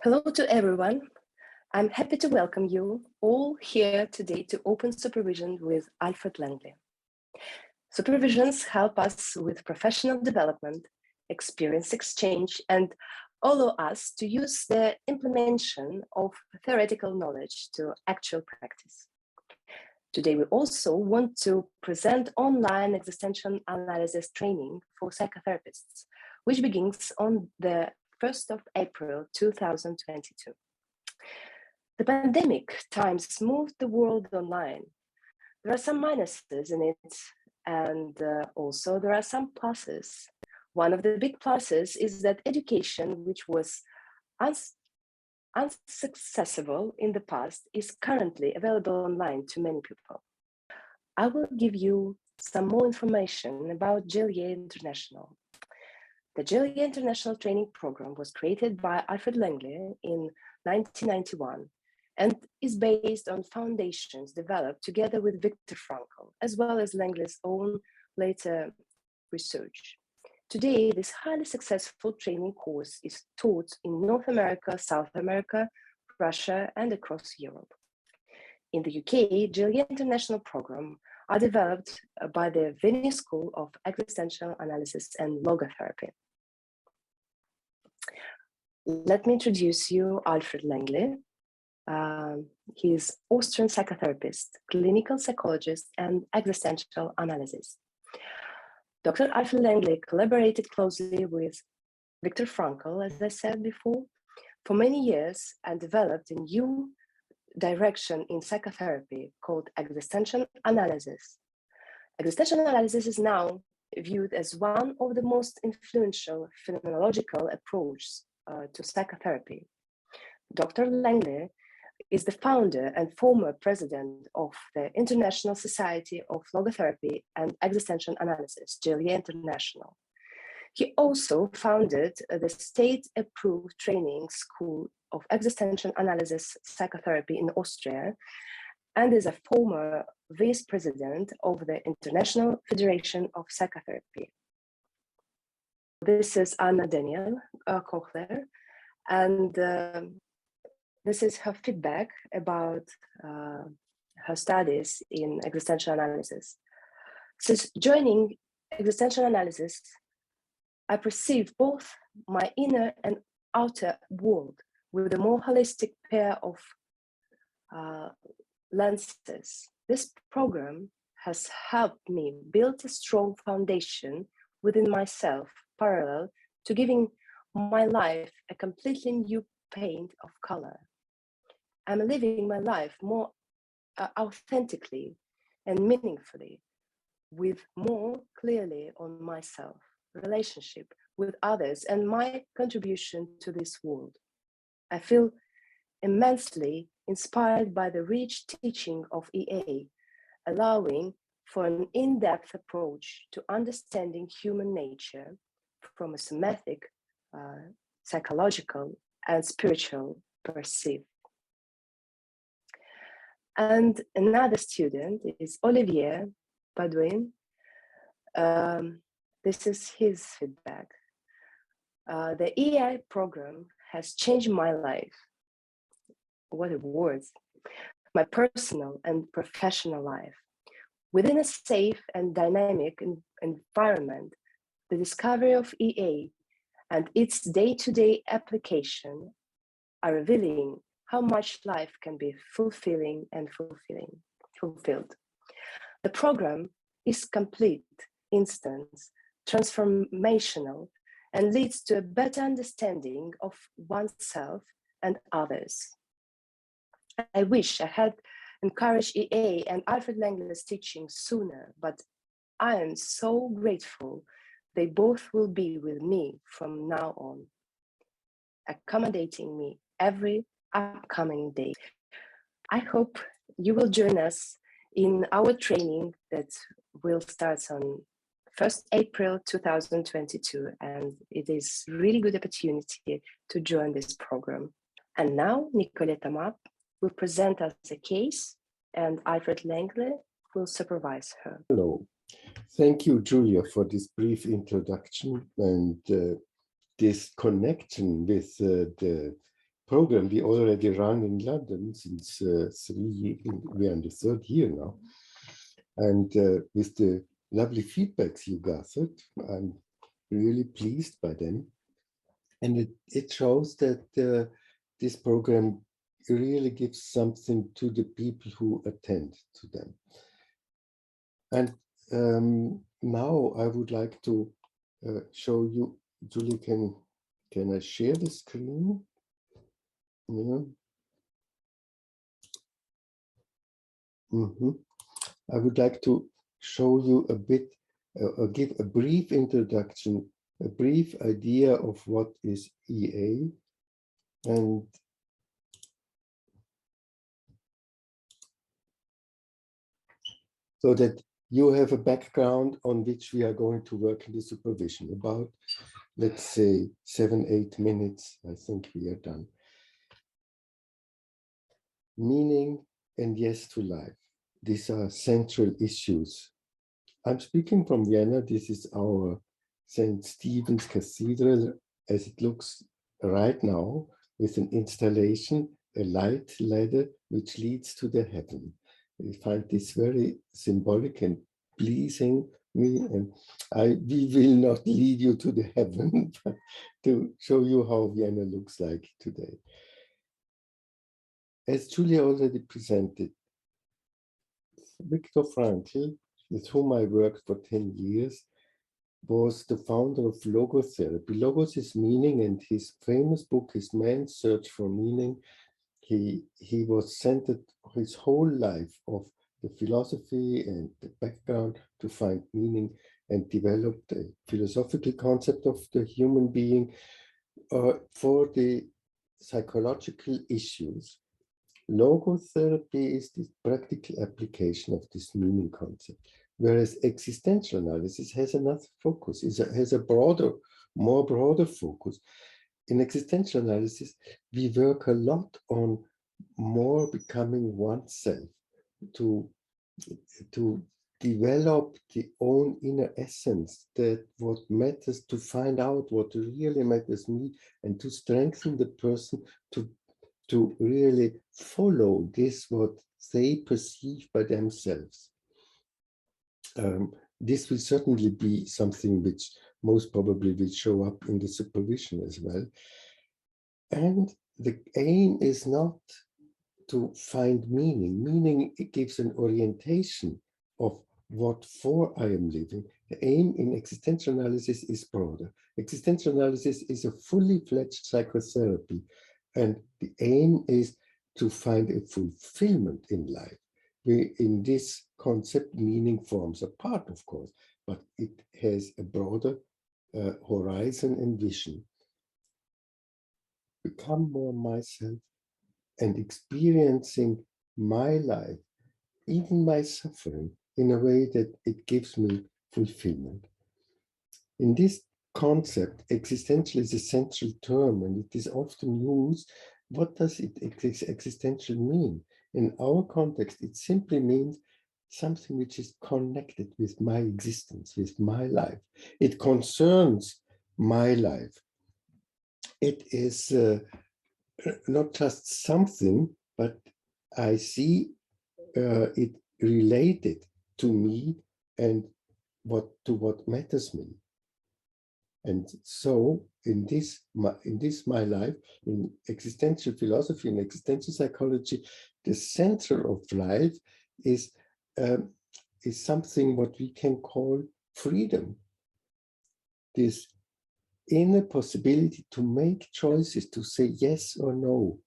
Hello to everyone. I'm happy to welcome you all here today to Open Supervision with Alfried Laengle. Supervisions help us with professional development, experience exchange, and allow us to use the implementation of theoretical knowledge to actual practice. Today, we also want to present online existential analysis training for psychotherapists, which begins on the 1st of April 2022. The pandemic times moved the world online. There are some minuses in it, and also there are some pluses. One of the big pluses is that education, which was unsuccessful in the past, is currently available online to many people. I will give you some more information about GLE International. The GLE International Training Program was created by Alfried Laengle in 1991 and is based on foundations developed together with Viktor Frankl, as well as Laengle's own later research. Today, this highly successful training course is taught in North America, South America, Russia, and across Europe. In the UK, GLE International Program are developed by the Viennese School of Existential Analysis and Logotherapy. Let me introduce you Alfried Laengle. He is Austrian psychotherapist, clinical psychologist, and existential analyst. Dr. Alfried Laengle collaborated closely with Viktor Frankl, as I said before, for many years and developed a new direction in psychotherapy called existential analysis. Existential analysis is now viewed as one of the most influential phenomenological approaches to psychotherapy. Dr. Laengle is the founder and former president of the International Society of Logotherapy and Existential Analysis, GLE International. He also founded the state-approved training school of existential analysis psychotherapy in Austria and is a former vice president of the International Federation of Psychotherapy. This is Anna Daniel Kochler, and this is her feedback about her studies in existential analysis. Since joining existential analysis, I perceive both my inner and outer world with a more holistic pair of lenses. This program has helped me build a strong foundation within myself, parallel to giving my life a completely new paint of color. I'm living my life more authentically and meaningfully, with more clearly on myself, relationship with others, and my contribution to this world. I feel immensely inspired by the rich teaching of EA, allowing for an in-depth approach to understanding human nature from a somatic, psychological, and spiritual perspective. And another student is Olivier Baudouin. This is his feedback. The EI program has changed my life. What a word. My personal and professional life. Within a safe and dynamic environment, the discovery of EA and its day-to-day application are revealing how much life can be fulfilled. The program is complete, instant, transformational, and leads to a better understanding of oneself and others. I wish I had encouraged EA and Alfried Laengle's teaching sooner, but I am so grateful they both will be with me from now on, accommodating me every upcoming day. I hope you will join us in our training that will start on 1st April 2022, and it is really good opportunity to join this program. And now Nicole Toma will present us a case, and Alfried Laengle will supervise her. Hello. Thank you, Julia, for this brief introduction and this connection with the program we already run in London since 3 years. We are in the 3rd year now. And with the lovely feedbacks you gathered, I'm really pleased by them. And it shows that this program really gives something to the people who attend to them. And now I would like to show you, Julie, can I share the screen? Yeah. I would like to show you a bit, give a brief introduction, a brief idea of what is EA, and so that you have a background on which we are going to work in the supervision. About, let's say, 7-8 minutes, I think we are done. Meaning and yes to life. These are central issues. I'm speaking from Vienna. This is our St. Stephen's Cathedral as it looks right now, with an installation, a light ladder which leads to the heaven. I find this very symbolic and pleasing me, and we will not lead you to the heaven, but to show you how Vienna looks like today. As Julia already presented, Viktor Frankl, with whom I worked for 10 years, was the founder of Logotherapy. Logos is meaning, and his famous book is Man's Search for Meaning. He was centered his whole life of the philosophy and the background to find meaning, and developed a philosophical concept of the human being for the psychological issues. Logotherapy is the practical application of this meaning concept, whereas existential analysis has another focus, has a more broader focus. In existential analysis, we work a lot on more becoming oneself, to develop the own inner essence, that what matters, to find out what really matters me, and to strengthen the person to really follow this, what they perceive by themselves. This will certainly be something which most probably will show up in the supervision as well. And the aim is not to find meaning. Meaning, it gives an orientation of what for I am living. The aim in existential analysis is broader. Existential analysis is a fully fledged psychotherapy. And the aim is to find a fulfillment in life. In this concept, meaning forms a part, of course, but it has a broader horizon and vision. Become more myself and experiencing my life, even my suffering, in a way that it gives me fulfillment. In this concept, existential is a central term, and it is often used. What does existential mean? In our context, it simply means something which is connected with my existence, with my life. It concerns my life. It is not just something, but I see it related to me and to what matters me. And so in this my life, in existential philosophy and existential psychology, the center of life is something what we can call freedom. This inner possibility to make choices, to say yes or no,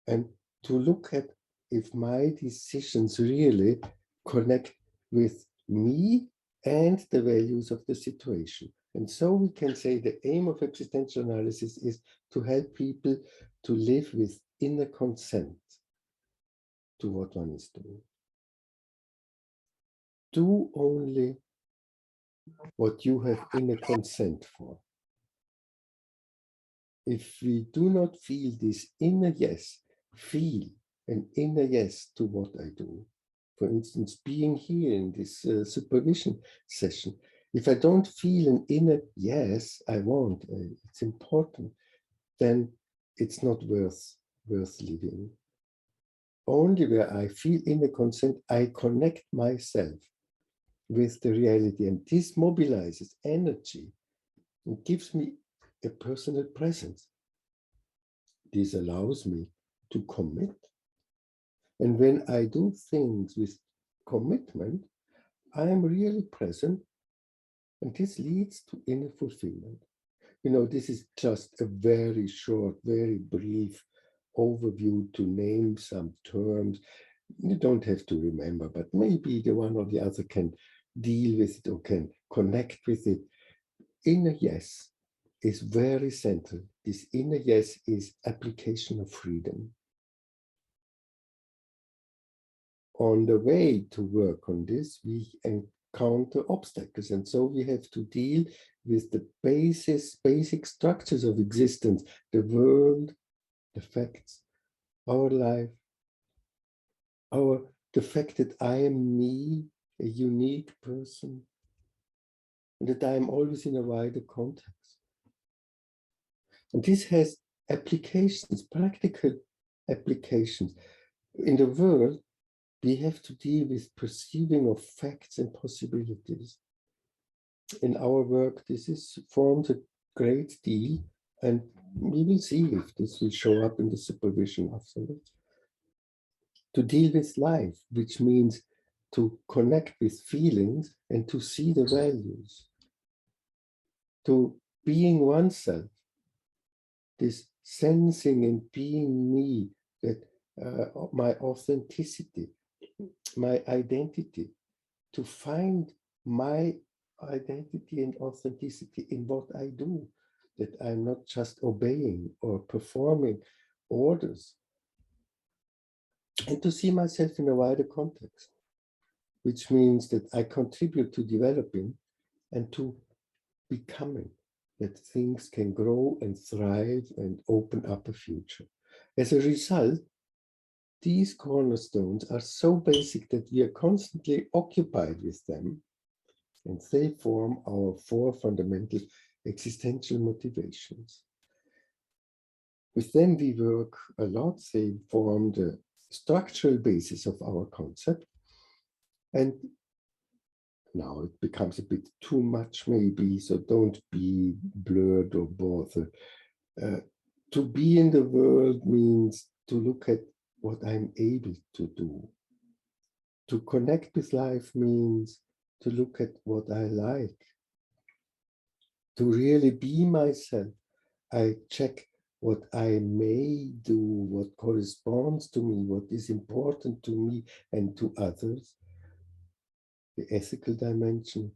and to look at if my decisions really connect with me and the values of the situation. And so we can say the aim of existential analysis is to help people to live with inner consent to what one is doing. Do only what you have inner consent for. If we do not feel this inner yes, feel an inner yes to what I do. For instance, being here in this supervision session, if I don't feel an inner yes, I want, it's important, then it's not worth worth living. Only where I feel inner consent, I connect myself with the reality, and this mobilizes energy and gives me a personal presence. This allows me to commit. And when I do things with commitment, I am really present, and this leads to inner fulfillment. You know, this is just a very short, very brief overview to name some terms. You don't have to remember, but maybe the one or the other can deal with it or can connect with it. Inner yes is very central. This inner yes is application of freedom. On the way to work on this, we encounter obstacles, and so we have to deal with the basic structures of existence, the world, the facts, our life, the fact that I am me, a unique person, and that I am always in a wider context. And this has applications, practical applications. In the world, we have to deal with perceiving of facts and possibilities. In our work, this forms a great deal, and we will see if this will show up in the supervision afterwards. To deal with life, which means to connect with feelings and to see the values. To being oneself, this sensing and being me, that my authenticity, my identity, to find my identity and authenticity in what I do, that I'm not just obeying or performing orders, and to see myself in a wider context, which means that I contribute to developing and to becoming, that things can grow and thrive and open up a future. As a result, these cornerstones are so basic that we are constantly occupied with them, and they form our 4 fundamental existential motivations. With them we work a lot. They form the structural basis of our concept. And now it becomes a bit too much maybe, so don't be blurred or bothered. To be in the world means to look at what I'm able to do. To connect with life means to look at what I like. To really be myself, I check what I may do, what corresponds to me, what is important to me and to others, the ethical dimension.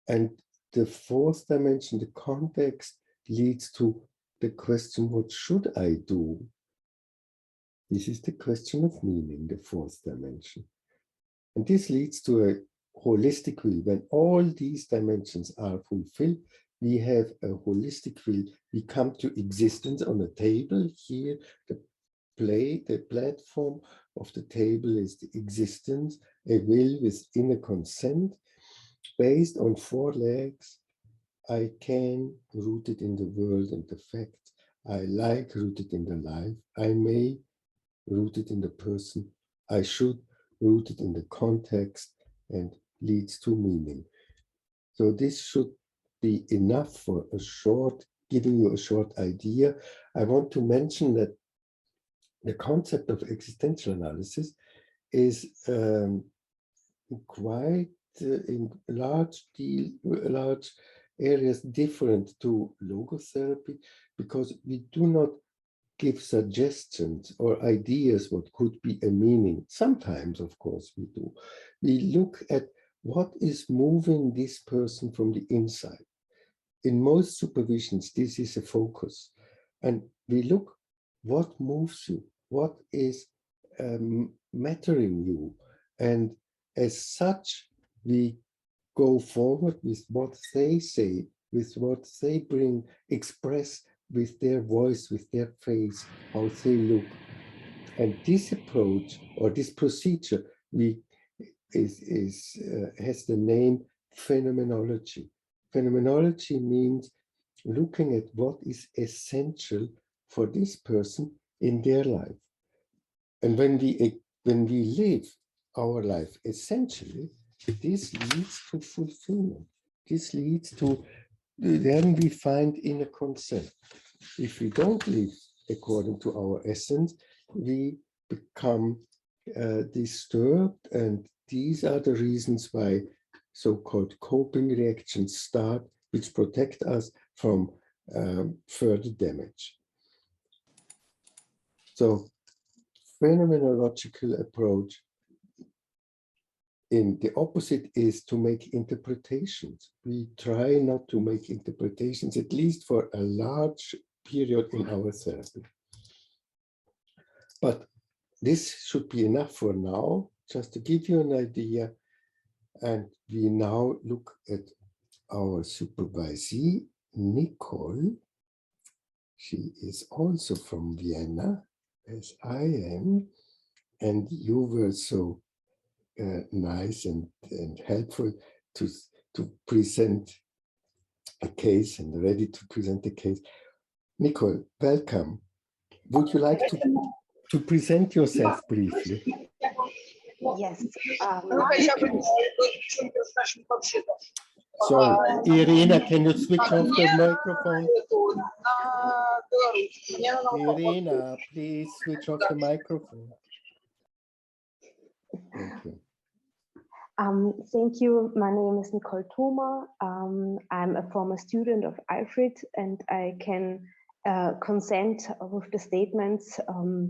And the 4th dimension, the context, leads to the question, what should I do? This is the question of meaning, the 4th dimension. And this leads to a holistic will. When all these dimensions are fulfilled, we have a holistic will. We come to existence on a table. Here, the platform of the table is the existence, a will with inner consent, based on 4 legs. I can, rooted in the world and the facts. I like, rooted in the life. I may, rooted in the person. I should, rooted in the context, and leads to meaning. So this should be enough for giving you a short idea. I want to mention that the concept of existential analysis is quite in large areas different to logotherapy, because we do not give suggestions or ideas what could be a meaning. Sometimes, of course, we do. We look at what is moving this person from the inside. In most supervisions, this is a focus. And we look what moves you, what is mattering you. And as such, we go forward with what they say, with what they bring, express with their voice, with their face, how they look. And this approach or this procedure has the name phenomenology. Phenomenology means looking at what is essential for this person in their life. And when we live our life, essentially, this leads to fulfillment. This leads to, then we find inner consent. If we don't live according to our essence, we become disturbed, and these are the reasons why so-called coping reactions start, which protect us from further damage. So, phenomenological approach in the opposite is to make interpretations. We try not to make interpretations, at least for a large period in our therapy. But this should be enough for now, just to give you an idea. And we now look at our supervisee, Nicole. She is also from Vienna, as I am, and you were so nice and helpful to present a case and ready to present a case. Nicole, welcome. Would you like to present yourself briefly? Yes. Sorry, Irina, can you switch off the microphone? Irina, please switch off the microphone. Thank you. Thank you. My name is Nicole Toma. I'm a former student of Alfried, and I can consent with the statements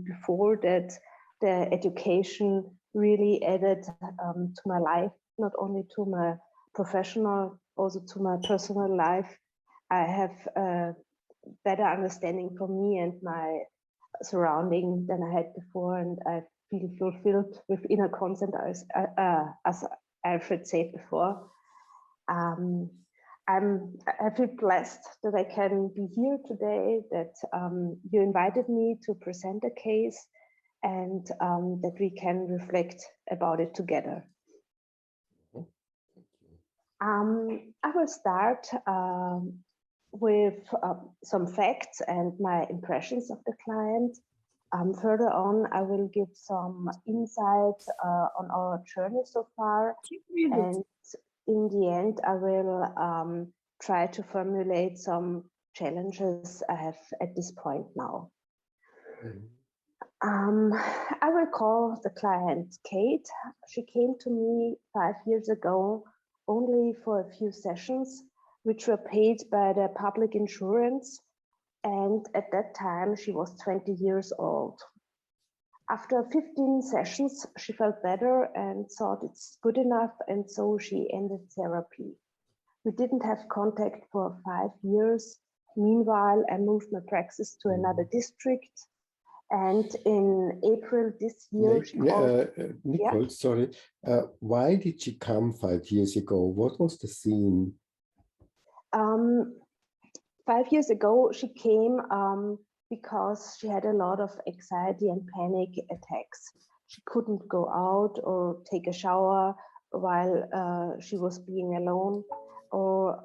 before that the education really added to my life, not only to my professional, also to my personal life. I have a better understanding for me and my surrounding than I had before, and I feel fulfilled with inner consent, as Alfried said before. I feel blessed that I can be here today, that you invited me to present a case, and that we can reflect about it together. I will start with some facts and my impressions of the client. Further on, I will give some insight on our journey so far, and in the end, I will try to formulate some challenges I have at this point now. I will call the client Kate. She came to me 5 years ago only for a few sessions, which were paid by the public insurance. And at that time, she was 20 years old. After 15 sessions, she felt better and thought it's good enough, and so she ended therapy. We didn't have contact for 5 years. Meanwhile, I moved my praxis to another district. And in April this year, she called... Nicole, sorry. Why did she come 5 years ago? What was the theme? 5 years ago, she came because she had a lot of anxiety and panic attacks. She couldn't go out or take a shower while she was being alone. Or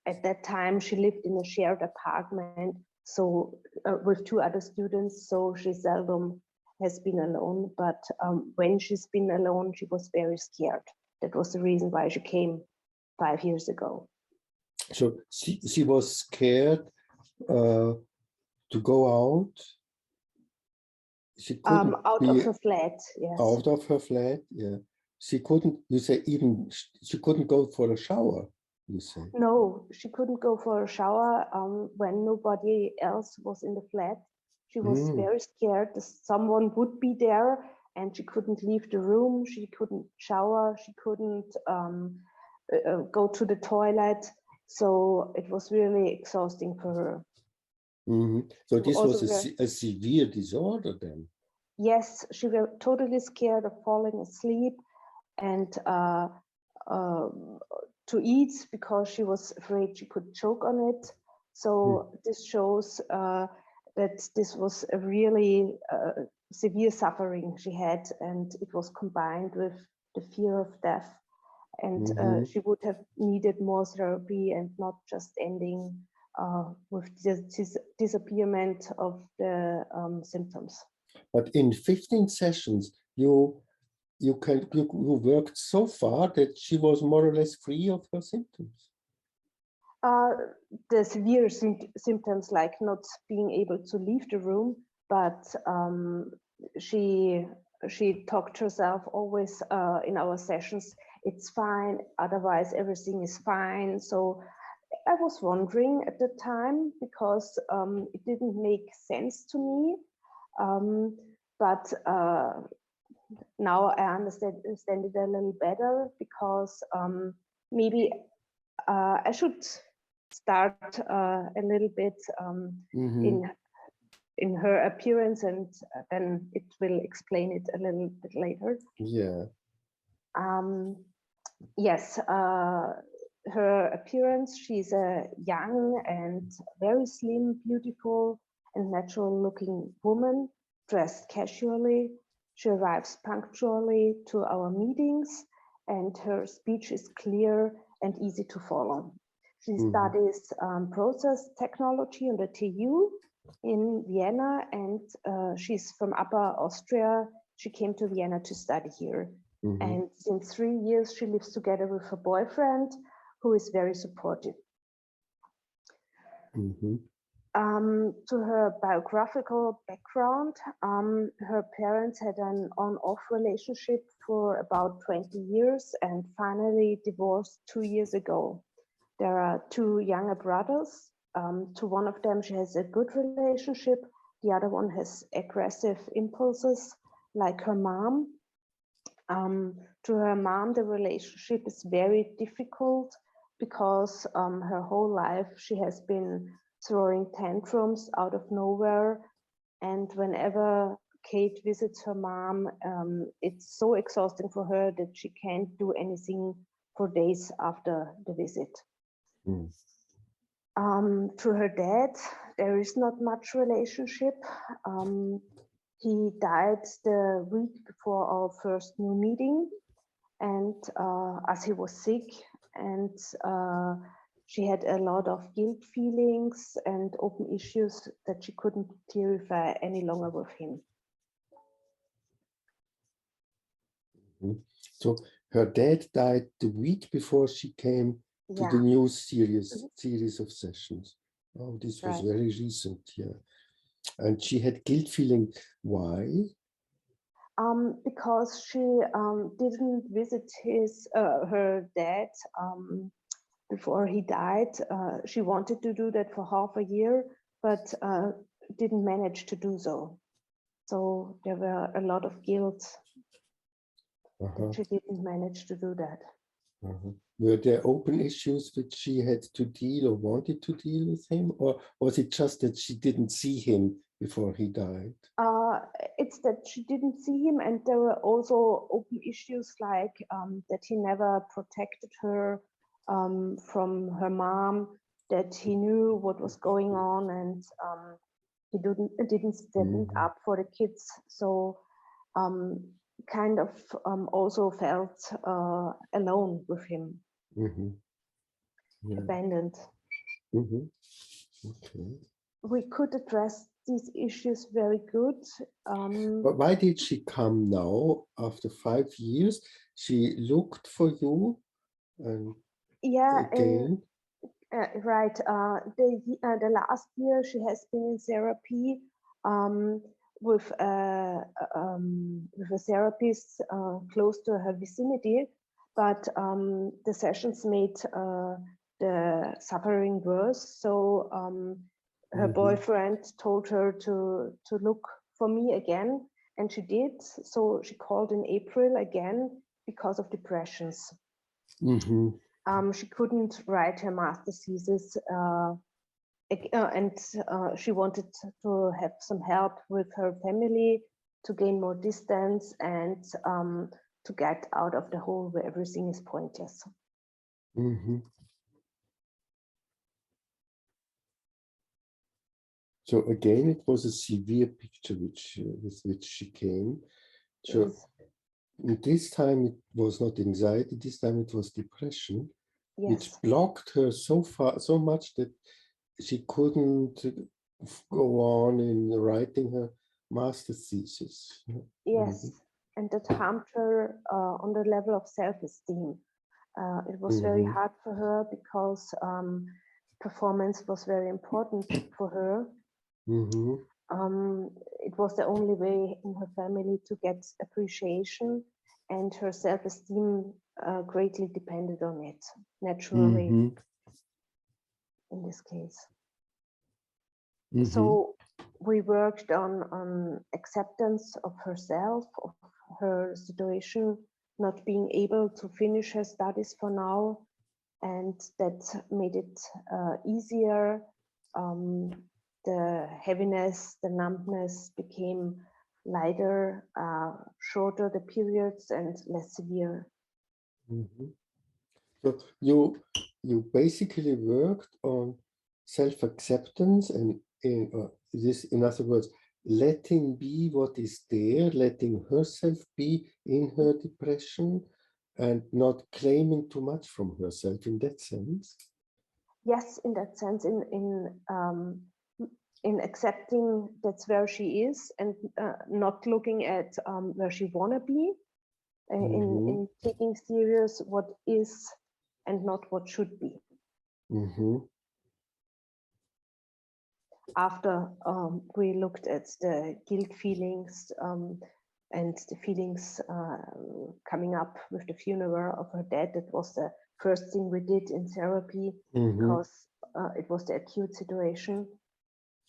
at that time, she lived in a shared apartment, so with 2 other students, so she seldom has been alone. But when she's been alone, she was very scared. That was the reason why she came 5 years ago. So she was scared to go out. She couldn't out of her flat, yes. Out of her flat, yeah. She couldn't. You say even she couldn't go for a shower. You say no, she couldn't go for a shower when nobody else was in the flat. She was very scared that someone would be there, and she couldn't leave the room. She couldn't shower. She couldn't go to the toilet. So it was really exhausting for her. So this was a severe disorder then? Yes, she was totally scared of falling asleep and to eat because she was afraid she could choke on it. So this shows that this was a really severe suffering she had, and it was combined with the fear of death. And she would have needed more therapy and not just ending with the disappearance of the symptoms. But in 15 sessions, you worked so far that she was more or less free of her symptoms. The severe symptoms, like not being able to leave the room, but she talked herself always in our sessions, it's fine, otherwise everything is fine. So I was wondering at the time, because it didn't make sense to me, but now I understand it a little better, because maybe I should start a little bit in her appearance, and then it will explain it a little bit later. Yeah. Yes, her appearance, she's a young and very slim, beautiful and natural looking woman, dressed casually. She arrives punctually to our meetings, and her speech is clear and easy to follow. She studies process technology on the TU in Vienna, and she's from Upper Austria. She came to Vienna to study here. And since 3 years, she lives together with her boyfriend, who is very supportive. To her biographical background, her parents had an on-off relationship for about 20 years and finally divorced 2 years ago. There are 2 younger brothers. To one of them, she has a good relationship. The other one has aggressive impulses, like her mom. To her mom, the relationship is very difficult because her whole life she has been throwing tantrums out of nowhere. And whenever Kate visits her mom, it's so exhausting for her that she can't do anything for days after the visit. To her dad, there is not much relationship. He died the week before our first new meeting, and as he was sick, and she had a lot of guilt feelings and open issues that she couldn't clarify any longer with him. So her dad died the week before she came to the new series of sessions. Oh, this was very recent, yeah. And she had guilt feeling. Why? Because she didn't visit her dad before he died. She wanted to do that for half a year, but didn't manage to do so. So there were a lot of guilt that she didn't manage to do that. Were there open issues which she had to deal or wanted to deal with him, or was it just that she didn't see him before he died? It's that she didn't see him, and there were also open issues like that he never protected her from her mom, that he knew what was going on, and he didn't stand up for the kids. So kind of also felt alone with him, abandoned. Okay. We could address these issues very good. But why did she come now after 5 years? She looked for you and again. Right. The last year she has been in therapy with a therapist close to her vicinity, but the sessions made the suffering worse. So her boyfriend told her to look for me again, and she did. So she called in April again because of depressions. She couldn't write her master's thesis, and she wanted to have some help with her family to gain more distance and to get out of the hole where everything is pointless. So again, it was a severe picture with which she came. So this time it was not anxiety, this time it was depression, which blocked her so much that she couldn't go on in writing her master's thesis. Yes, and that harmed her on the level of self-esteem. It was very hard for her because performance was very important for her. It was the only way in her family to get appreciation, and her self-esteem greatly depended on it, naturally, in this case. So we worked on acceptance of herself, of her situation, not being able to finish her studies for now, and that made it easier. The heaviness, the numbness became lighter, shorter the periods, and less severe. So you basically worked on self-acceptance and in other words, letting be what is there, letting herself be in her depression, and not claiming too much from herself in that sense. Yes, in that sense, in accepting that's where she is, and not looking at where she wanna be, in taking serious what is and not what should be. After we looked at the guilt feelings and the feelings coming up with the funeral of her dad, that was the first thing we did in therapy, because it was the acute situation.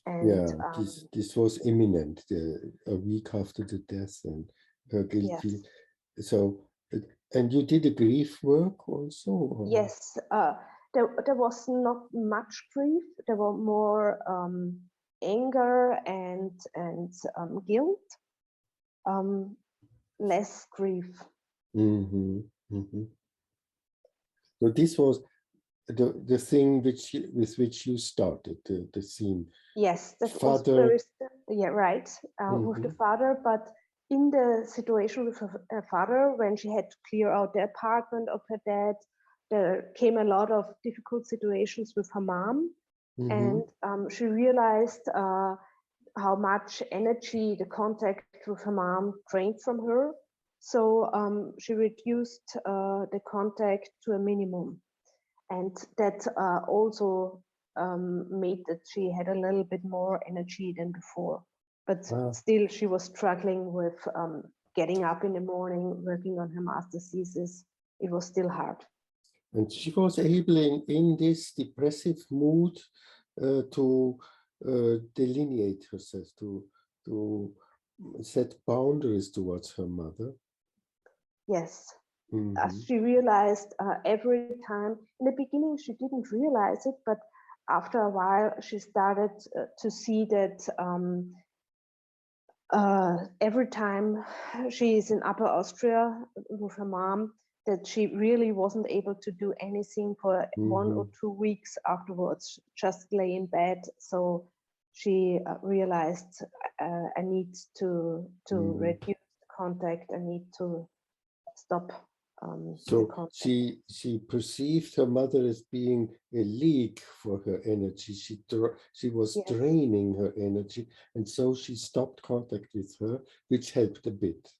And yeah, this was imminent, a week after the death, and her guilt feeling. So, and you did a grief work also? Or? Yes, there was not much grief. There were more anger and guilt, less grief. So this was the thing with which you started the scene. Yes, that father. Was very, yeah, right, with the father, but in the situation with her father, when she had to clear out the apartment of her dad, there came a lot of difficult situations with her mom, and she realized how much energy the contact with her mom drained from her. So she reduced the contact to a minimum. And that also made that she had a little bit more energy than before. But still, she was struggling with getting up in the morning, working on her master's thesis. It was still hard. And she was able in this depressive mood to delineate herself, to set boundaries towards her mother. Yes. She realized every time, in the beginning she didn't realize it, but after a while she started to see that every time she is in Upper Austria with her mom, that she really wasn't able to do anything for 1 or 2 weeks afterwards, just lay in bed. So she realized I need to reduce the contact, I need to stop. So she perceived her mother as being a leak for her energy. She was draining her energy, and so she stopped contact with her, which helped a bit.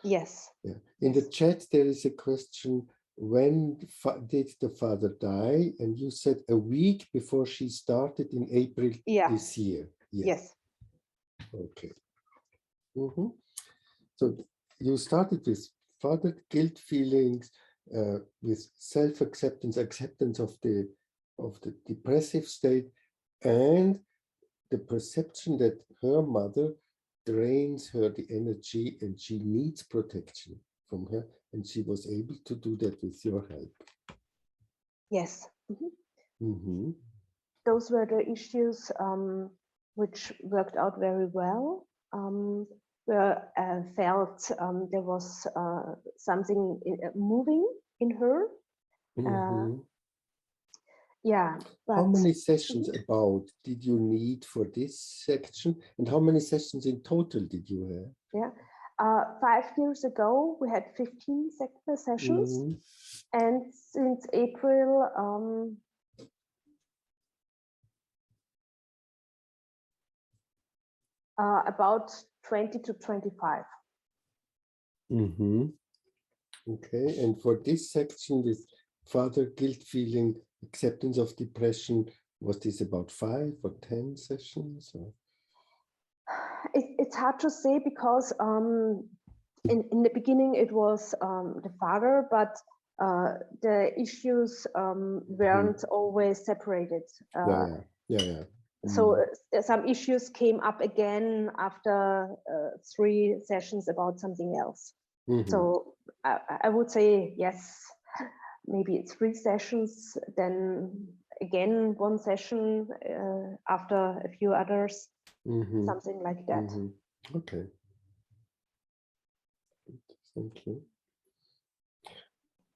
Yes. Yeah. In the chat, there is a question: when did the father die? And you said a week before she started in April this year. Yes. Okay. So you started with father guilt feelings, with self-acceptance, acceptance of the depressive state, and the perception that her mother drains her the energy and she needs protection from her, and she was able to do that with your help. Yes. Those were the issues which worked out very well. Where I felt there was something moving in her. But how many sessions about did you need for this section, and how many sessions in total did you have? 5 years ago we had 15 sessions, and since April About 20 to 25. Mm-hmm. Okay, and for this section with further guilt feeling, acceptance of depression, was this about 5 or 10 sessions? Or? It's hard to say because in the beginning it was the father, but the issues weren't always separated. Yeah. So some issues came up again after 3 sessions about something else. So I would say yes, maybe it's 3 sessions, then again 1 session after a few others, something like that. Okay. Thank you.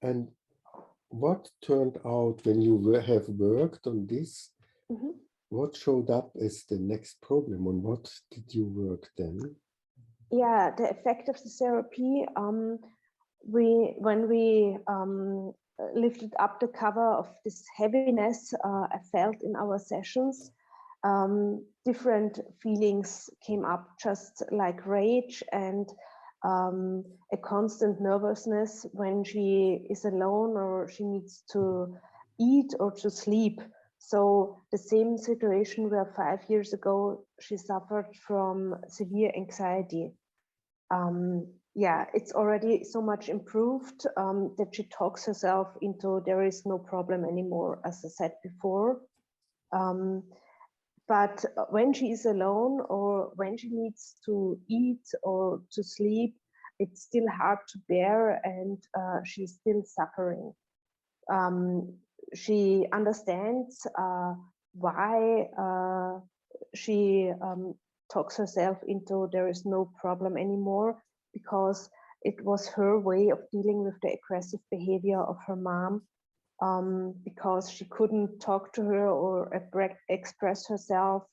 And what turned out when you have worked on this? What showed up as the next problem? On what did you work then? Yeah, the effect of the therapy. When we lifted up the cover of this heaviness I felt in our sessions, different feelings came up, just like rage and a constant nervousness when she is alone or she needs to eat or to sleep. So the same situation where 5 years ago she suffered from severe anxiety. Yeah, it's already so much improved that she talks herself into there is no problem anymore, as I said before. But when she is alone or when she needs to eat or to sleep, it's still hard to bear and she's still suffering. She understands why she talks herself into there is no problem anymore, because it was her way of dealing with the aggressive behavior of her mom, because she couldn't talk to her or express herself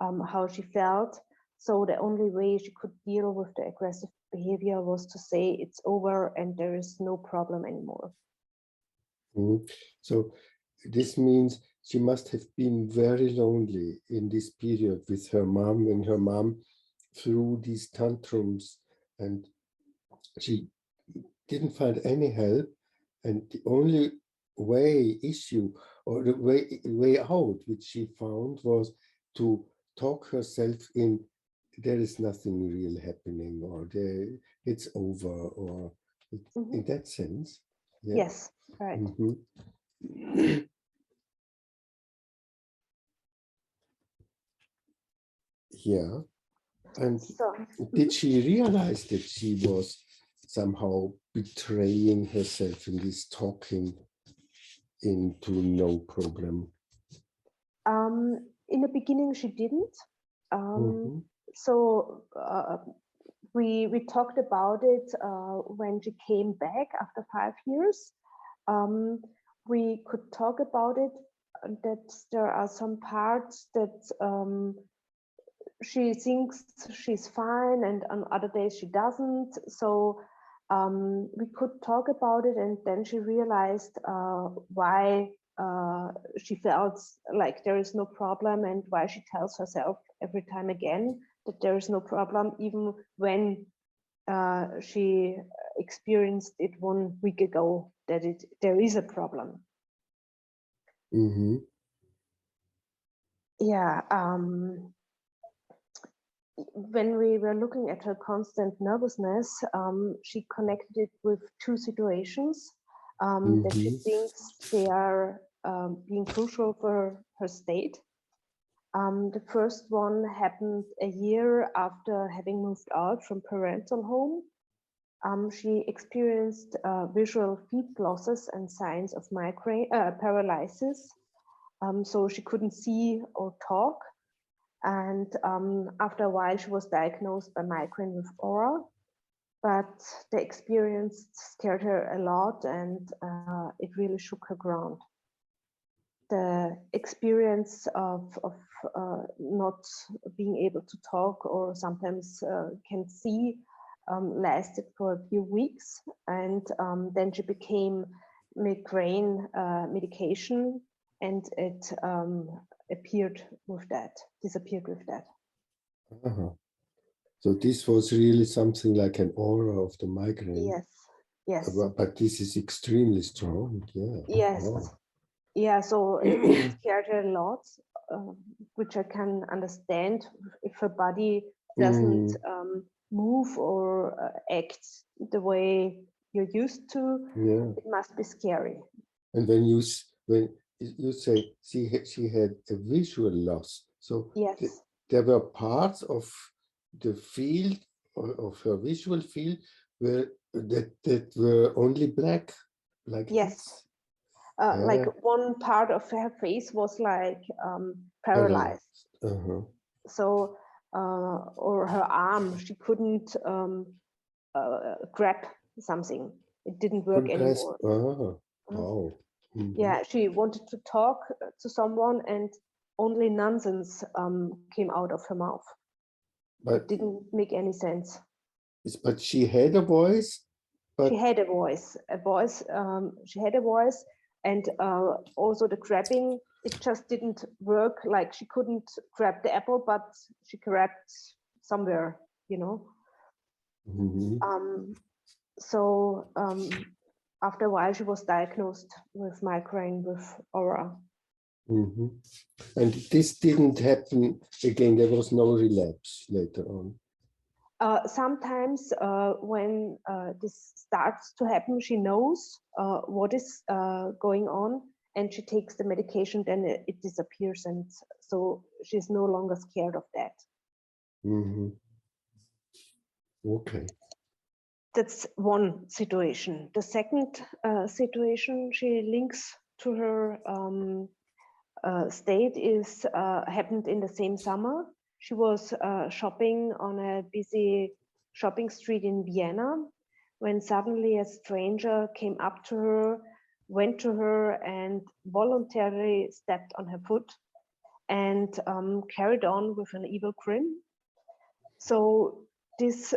how she felt. So the only way she could deal with the aggressive behavior was to say it's over and there is no problem anymore. So this means she must have been very lonely in this period with her mom, when her mom threw these tantrums and she didn't find any help, and the only issue or the way out which she found was to talk herself in there is nothing real happening, or it's over, or in that sense. Yeah. Yes, right. Yeah. And so, did she realize that she was somehow betraying herself in this talking into no problem? In the beginning, she didn't. So we talked about it when she came back after 5 years. We could talk about it, that there are some parts that she thinks she's fine and on other days she doesn't. So we could talk about it, and then she realized why she felt like there is no problem, and why she tells herself every time again that there is no problem, even when she experienced it 1 week ago, that there is a problem. Yeah. When we were looking at her constant nervousness, she connected it with 2 situations that she thinks they are being crucial for her state. The first one happened a year after having moved out from parental home. She experienced visual field losses and signs of migraine, paralysis. So she couldn't see or talk. And after a while, she was diagnosed by migraine with aura. But the experience scared her a lot, and it really shook her ground. The experience of not being able to talk or sometimes can see lasted for a few weeks, and then she became migraine medication, and it disappeared with that. So this was really something like an aura of the migraine. Yes, yes, But this is extremely strong. Yeah. yes. Wow. Yeah, so it scared her a lot, which I can understand. If her body doesn't move or act the way you're used to, Yeah. it must be scary. And when you say she had a visual loss, so Yes, there were parts of the field of her visual field where that were only black, like yes. this. Like one part of her face was like paralyzed. So, or her arm, she couldn't grab something. It didn't work anymore. Wow. Yeah, she wanted to talk to someone and only nonsense came out of her mouth. But it didn't make any sense. But she had a voice. She had a voice, she had a voice, and also the grabbing, it just didn't work. Like she couldn't grab the apple, but she grabbed somewhere, you know. So after a while, she was diagnosed with migraine with aura. And this didn't happen again. There was no relapse later on. Sometimes when this starts to happen, she knows what is going on, and she takes the medication, then it disappears, and so she's no longer scared of that. Okay. That's one situation. The second situation she links to her state is happened in the same summer. She was shopping on a busy shopping street in Vienna when suddenly a stranger came up to her, went to her, and voluntarily stepped on her foot and carried on with an evil grin. So this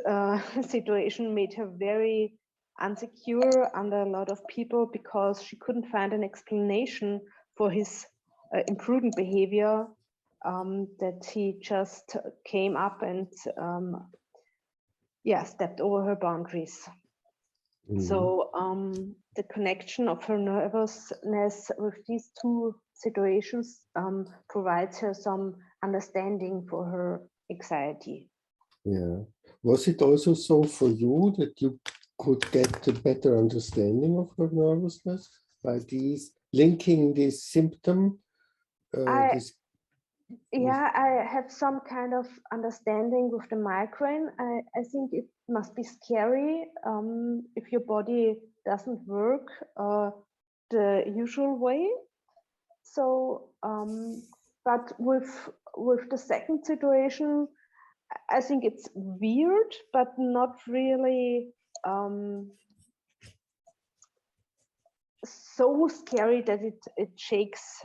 situation made her very insecure under a lot of people because she couldn't find an explanation for his imprudent behavior, that he just came up and stepped over her boundaries. So the connection of her nervousness with these two situations provides her some understanding for her anxiety. Yeah. Was it also so for you that you could get a better understanding of her nervousness by linking this symptom? I have some kind of understanding with the migraine. I think it must be scary if your body doesn't work the usual way. So, but with the second situation, I think it's weird, but not really so scary that it shakes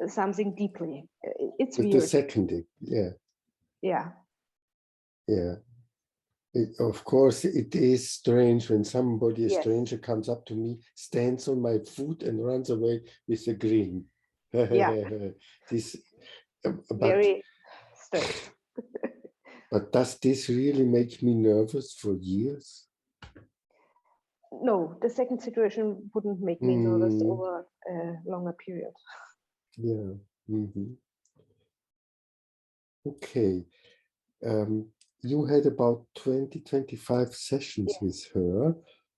something deeply. It's weird. The second, yeah. Yeah. Yeah. Of course, it is strange when somebody, a stranger, comes up to me, stands on my foot, and runs away with a grin. Yeah. Very strange. But does this really make me nervous for years? No, the second situation wouldn't make me nervous over a longer period. Yeah. Okay. You had about 20-25 sessions with her.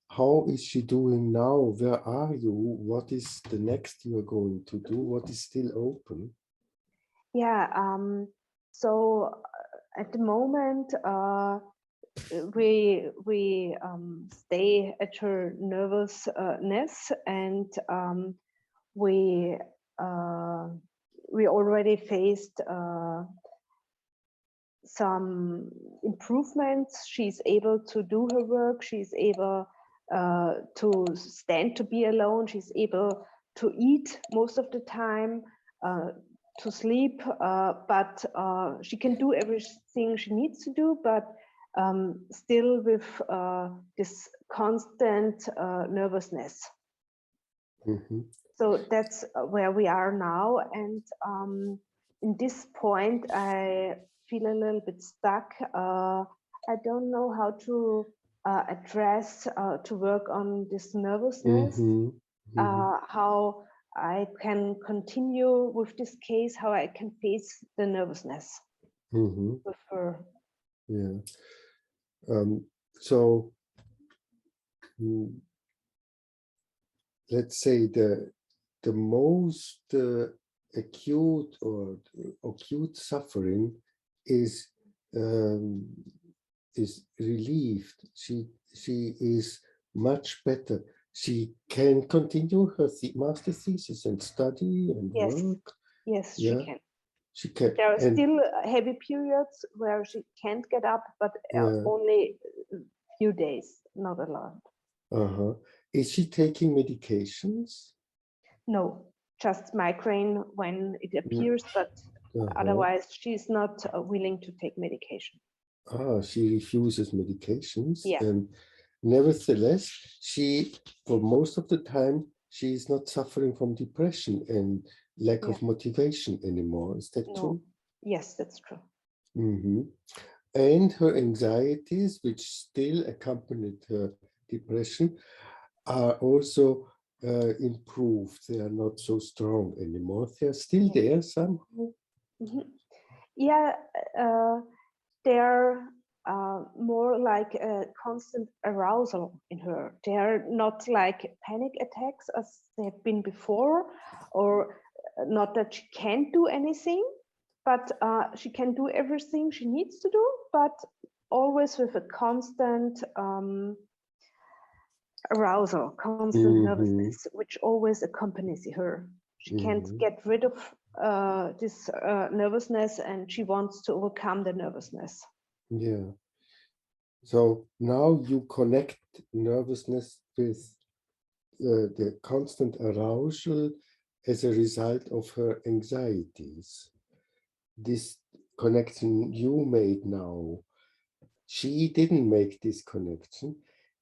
How is she doing now? Where are you? What is the next you are going to do? What is still open? Yeah, so at the moment, we stay at her nervousness, and we already faced some improvements. She's able to do her work. She's able to stand to be alone. She's able to eat most of the time, to sleep, but she can do everything she needs to do, but still with this constant nervousness. So that's where we are now. And in this point, I feel a little bit stuck. I don't know how to address, to work on this nervousness, how I can continue with this case, how I can face the nervousness with her. Yeah. So let's say the most acute suffering is relieved. She is much better. She can continue her master thesis and study and work. Yes, yeah. she can. She can. There are still heavy periods where she can't get up, but only a few days, not a lot. Is she taking medications? No, just migraine when it appears, but otherwise she's not willing to take medication. She refuses medications. Yeah. And nevertheless, she, for most of the time, she is not suffering from depression and lack of motivation anymore. Is that true? Yes, that's true. And her anxieties, which still accompanied her depression, are also improved. They are not so strong anymore. They are still there somehow. Yeah, they're more like a constant arousal in her. They are not like panic attacks as they have been before, or not that she can't do anything, but she can do everything she needs to do, but always with a constant arousal, constant nervousness, which always accompanies her. She can't get rid of this nervousness, and she wants to overcome the nervousness. Yeah. So now you connect nervousness with the constant arousal as a result of her anxieties. This connection you made now, she didn't make this connection.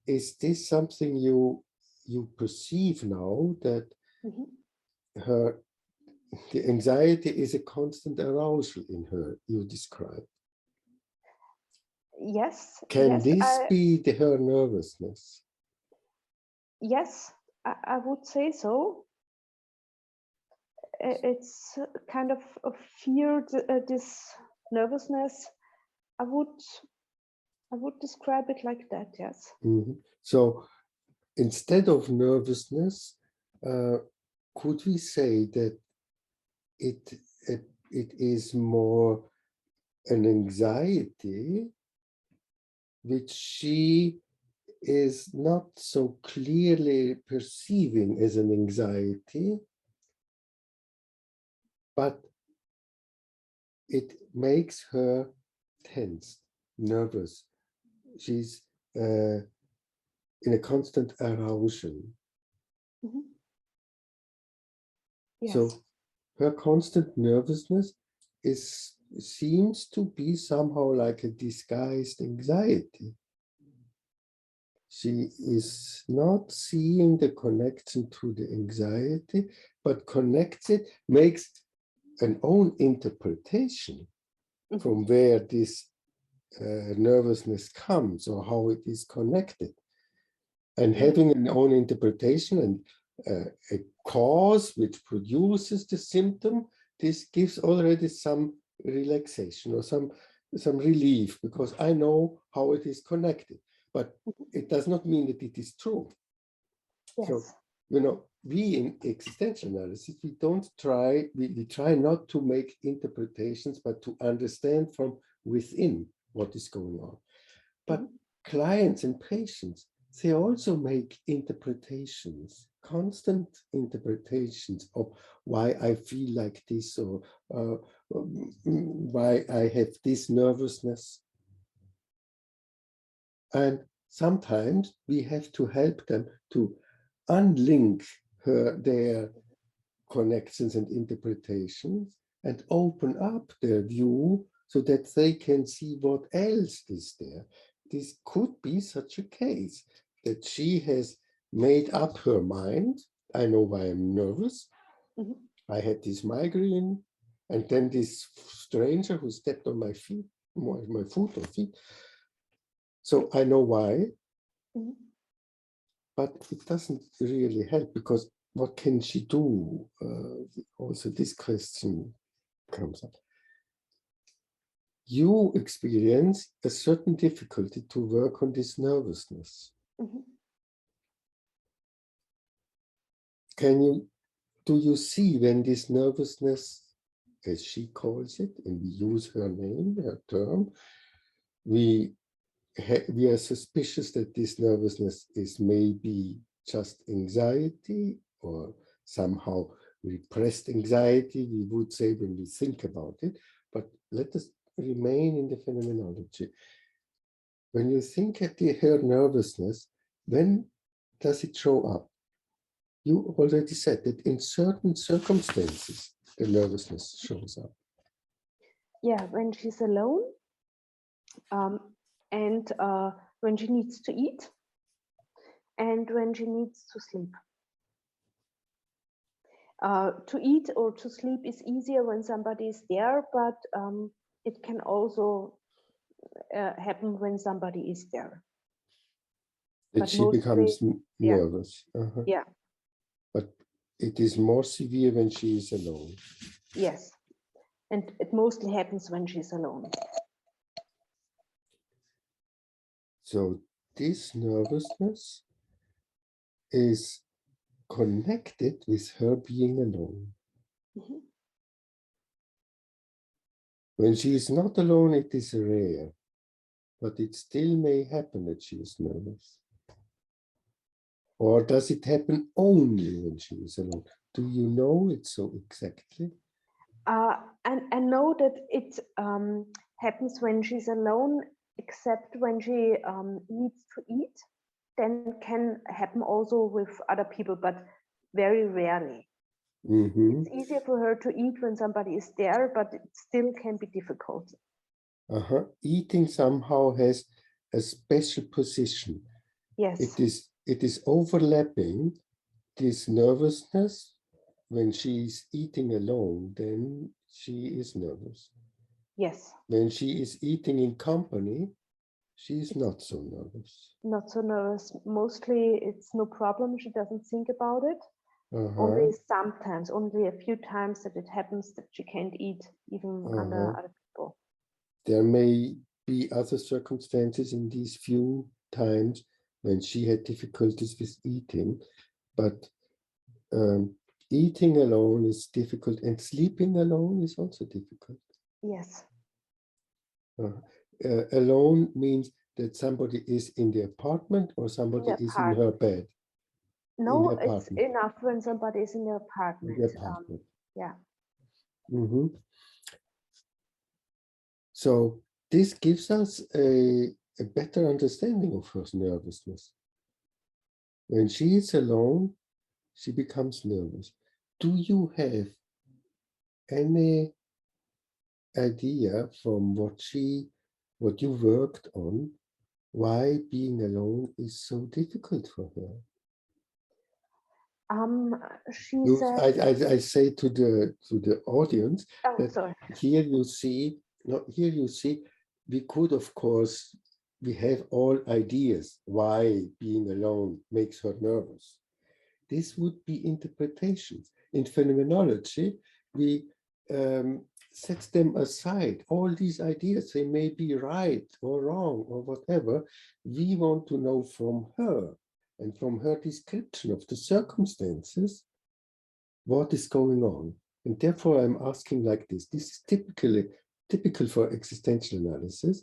Is this something you perceive now, that the anxiety is a constant arousal in her, you describe? Yes. Can this be her nervousness? Yes, I would say so. It's kind of a fear, this nervousness. I would describe it like that, yes. So instead of nervousness, could we say that it is more an anxiety which she is not so clearly perceiving as an anxiety, but it makes her tense, nervous. She's in a constant arousal. Yes. So her constant nervousness seems to be somehow like a disguised anxiety. She is not seeing the connection to the anxiety, but connects it, makes an own interpretation from where this nervousness comes or how it is connected. And having an own interpretation and a cause which produces the symptom, this gives already some relaxation or some relief, because I know how it is connected. But it does not mean that it is true. Yes. So, we in existential analysis, we try not to make interpretations, but to understand from within what is going on. But clients and patients, they also make interpretations, constant interpretations of why I feel like this, or why I have this nervousness. And sometimes we have to help them to unlink their connections and interpretations and open up their view so that they can see what else is there. This could be such a case that she has made up her mind. I know why I'm nervous. I had this migraine. And then this stranger who stepped on my feet, my foot or feet. So I know why, but it doesn't really help, because what can she do? Also, this question comes up. You experience a certain difficulty to work on this nervousness. Do you see when this nervousness, as she calls it, and we use her name, her term, we are suspicious that this nervousness is maybe just anxiety or somehow repressed anxiety, we would say when we think about it, but let us remain in the phenomenology. When you think at her nervousness, when does it show up? You already said that in certain circumstances, the nervousness shows up. Yeah, when she's alone, and when she needs to eat, and when she needs to sleep. To eat or to sleep is easier when somebody is there, but it can also happen when somebody is there. That but she mostly, becomes nervous. Yeah. But it is more severe when she is alone. Yes. And it mostly happens when she's alone. So this nervousness is connected with her being alone. When she is not alone, it is rare, but it still may happen that she is nervous. Or does it happen only when she is alone? Do you know it so exactly? And I know that it happens when she's alone, except when she needs to eat. Then it can happen also with other people, but very rarely. It's easier for her to eat when somebody is there, but it still can be difficult. Eating somehow has a special position. Yes. It is overlapping this nervousness. When she's eating alone, then she is nervous. Yes. When she is eating in company, she is not so nervous. Not so nervous. Mostly it's no problem. She doesn't think about it. Only sometimes, only a few times that it happens that she can't eat even under other people. There may be other circumstances in these few times when she had difficulties with eating, but eating alone is difficult, and sleeping alone is also difficult. Yes. Alone means that somebody is in the apartment or somebody is in her bed. No, it's enough when somebody is in the apartment. Yeah. So this gives us a better understanding of her nervousness. When she is alone, she becomes nervous. Do you have any idea from what you worked on, why being alone is so difficult for her? I say to the audience that here you see, we could, of course, we have all ideas why being alone makes her nervous. This would be interpretations. In phenomenology, we set them aside. All these ideas, they may be right or wrong or whatever. We want to know from her and from her description of the circumstances what is going on. And therefore, I'm asking like this. This is typical for existential analysis,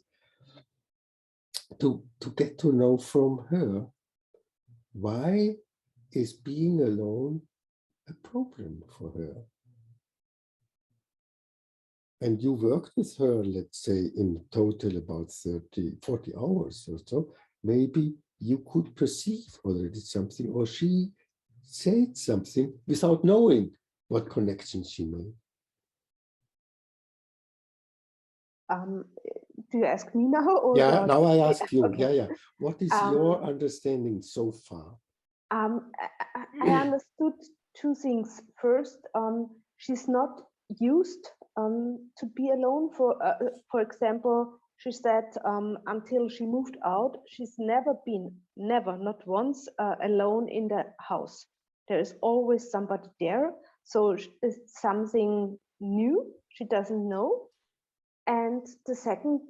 to get to know from her why is being alone a problem for her. And you worked with her, let's say, in total about 40 hours or so. Maybe you could perceive already something, or she said something without knowing what connection she made. Do you ask me now? Or now I ask you. Okay. Yeah. What is your understanding so far? I understood two things. First, she's not used to be alone. For example, she said until she moved out, she's never, not once, alone in the house. There is always somebody there. So it's something new she doesn't know. And the second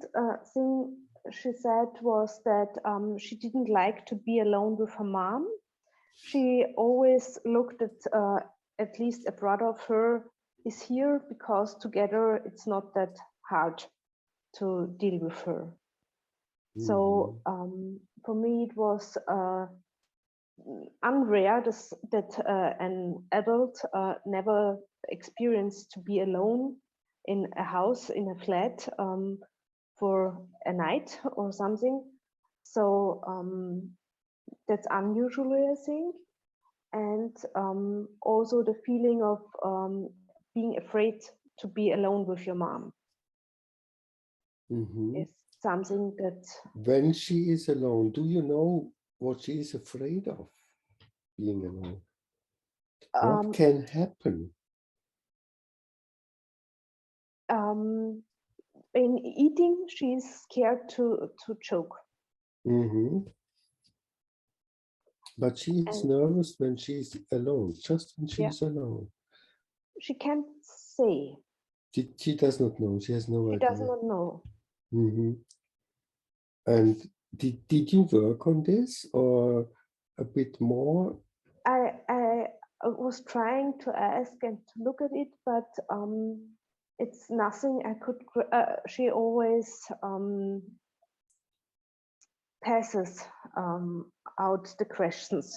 thing she said was that she didn't like to be alone with her mom. She always looked at least a brother of her is here, because together it's not that hard to deal with her. So for me it was unrare that an adult never experienced to be alone in a house, in a flat, for a night or something. So that's unusual, I think. And also the feeling of being afraid to be alone with your mom is something that... When she is alone, do you know what she is afraid of being alone? What can happen? In eating, she's scared to choke. But she is nervous when she's alone, just when she's alone. She can't say. She does not know. She has no idea. She does not know. And did you work on this or a bit more? I was trying to ask and to look at it, but it's nothing I could... she always passes out the questions.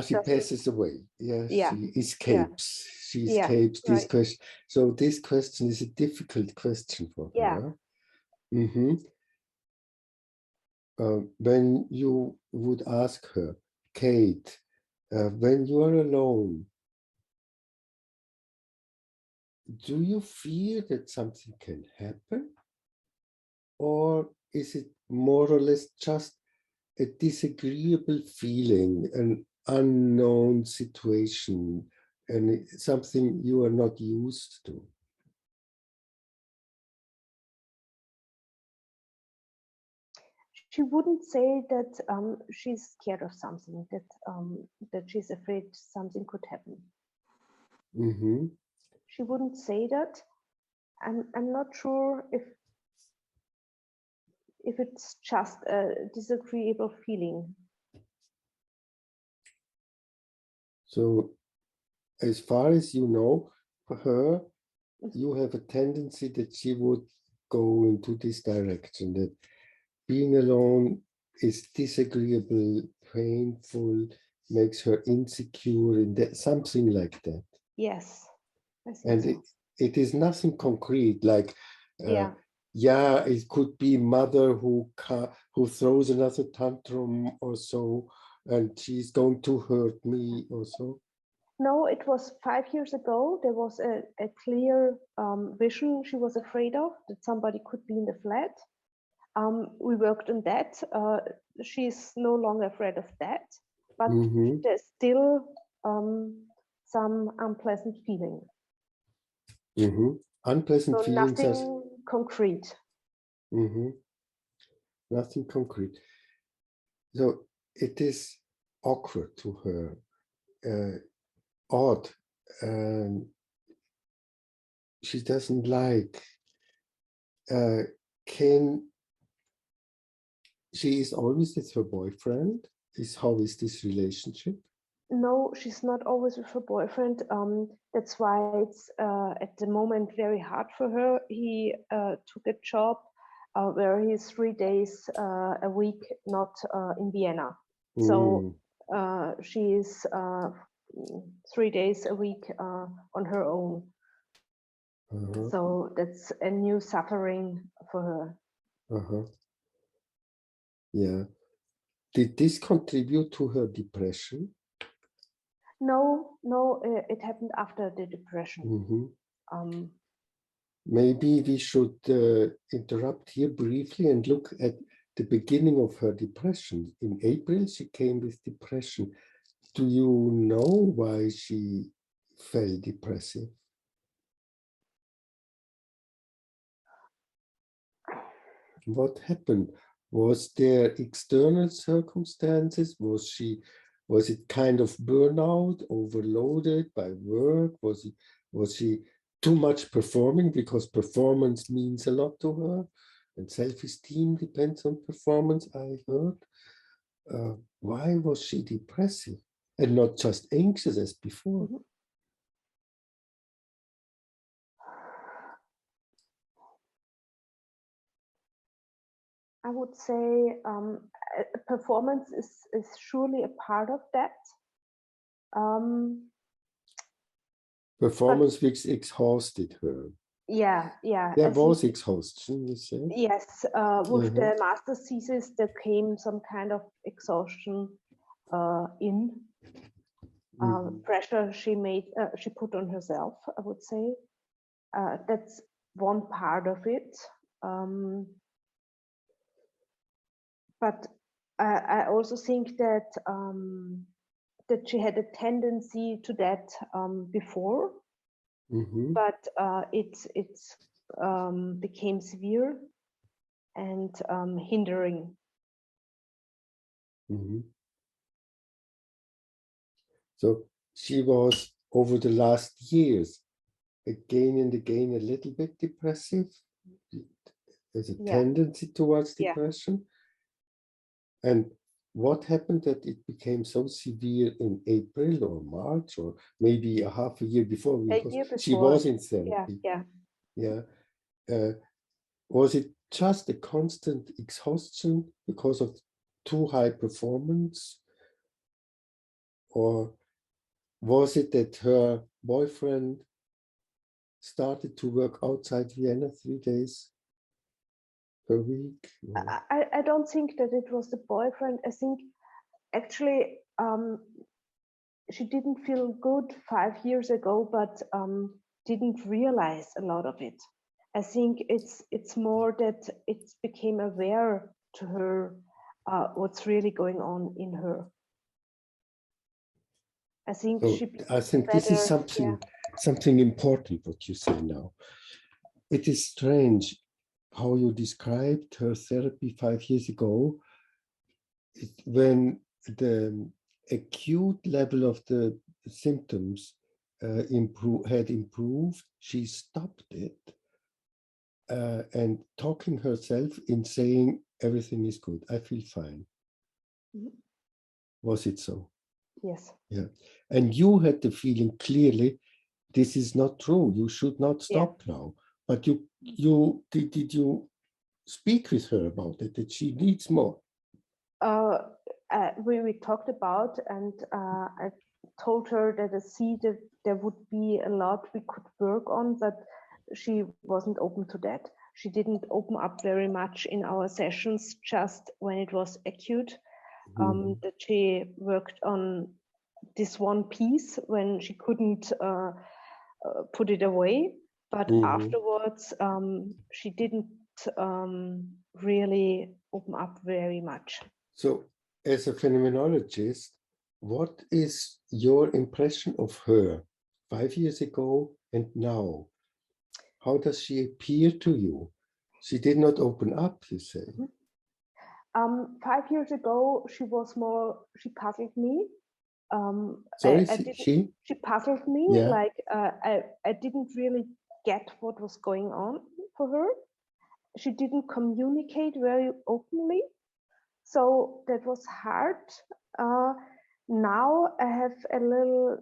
She passes away. Yes, yeah. She escapes. Yeah. She escapes this question. So this question is a difficult question for her. When you would ask her, Kate, when you are alone, do you fear that something can happen? Or is it more or less just a disagreeable feeling, an unknown situation, and something you are not used to? She wouldn't say that she's scared of something, that she's afraid something could happen. She wouldn't say that. I'm not sure if it's just a disagreeable feeling. So, as far as you know, for her, you have a tendency that she would go into this direction, that being alone is disagreeable, painful, makes her insecure, and something like that. Yes. And so. it is nothing concrete, like, it could be mother who throws another tantrum or so, and she's going to hurt me or so. No, it was 5 years ago. There was a clear vision she was afraid of, that somebody could be in the flat. We worked on that. She's no longer afraid of that, but there's still some unpleasant feeling. Unpleasant feelings. Nothing concrete. Nothing concrete. So it is awkward to her, odd. She doesn't like. She is always with her boyfriend? How is this relationship? No, she's not always with her boyfriend. That's why it's at the moment very hard for her. He took a job where he's 3 days a week not in Vienna. So she is 3 days a week on her own. So that's a new suffering for her. Yeah. Did this contribute to her depression? No, it happened after the depression. Maybe we should interrupt here briefly and look at the beginning of her depression. In April, she came with depression. Do you know why she felt depressive? What happened? Was there external circumstances? Was it kind of burnout, overloaded by work? Was she too much performing, because performance means a lot to her, and self-esteem depends on performance, I heard. Why was she depressive and not just anxious as before? I would say performance is surely a part of that. Performance which exhausted her. Yeah. There was exhaustion, you say? Yes, with the master's thesis, there came some kind of exhaustion pressure she put on herself, I would say. That's one part of it. But I also think that that she had a tendency to that before, but it became severe and hindering. So she was, over the last years, again and again, a little bit depressive. There's a tendency towards depression. And what happened that it became so severe in April or March, or maybe a half a year before? Because she was in therapy. Yeah. Was it just a constant exhaustion because of too high performance? Or was it that her boyfriend started to work outside Vienna 3 days per week? I don't think that it was the boyfriend. I think actually she didn't feel good 5 years ago, but didn't realize a lot of it. I think it's more that it became aware to her what's really going on in her. I think this is something important what you say now. It is strange how you described her therapy 5 years ago. When the acute level of the symptoms had improved, she stopped it and talking herself in saying everything is good, I feel fine. Was it so? Yes. Yeah. And you had the feeling clearly, this is not true. You should not stop now. But did you speak with her about it, that she needs more? We talked about, and I told her that I see that there would be a lot we could work on, but she wasn't open to that. She didn't open up very much in our sessions, just when it was acute. That she worked on this one piece when she couldn't put it away, but afterwards she didn't really open up very much. So as a phenomenologist, what is your impression of her 5 years ago and now? How does she appear to you? She did not open up, you say. 5 years ago, she was more, she puzzled me. She puzzled me, like I didn't really get what was going on for her. She didn't communicate very openly, so that was hard. Now I have a little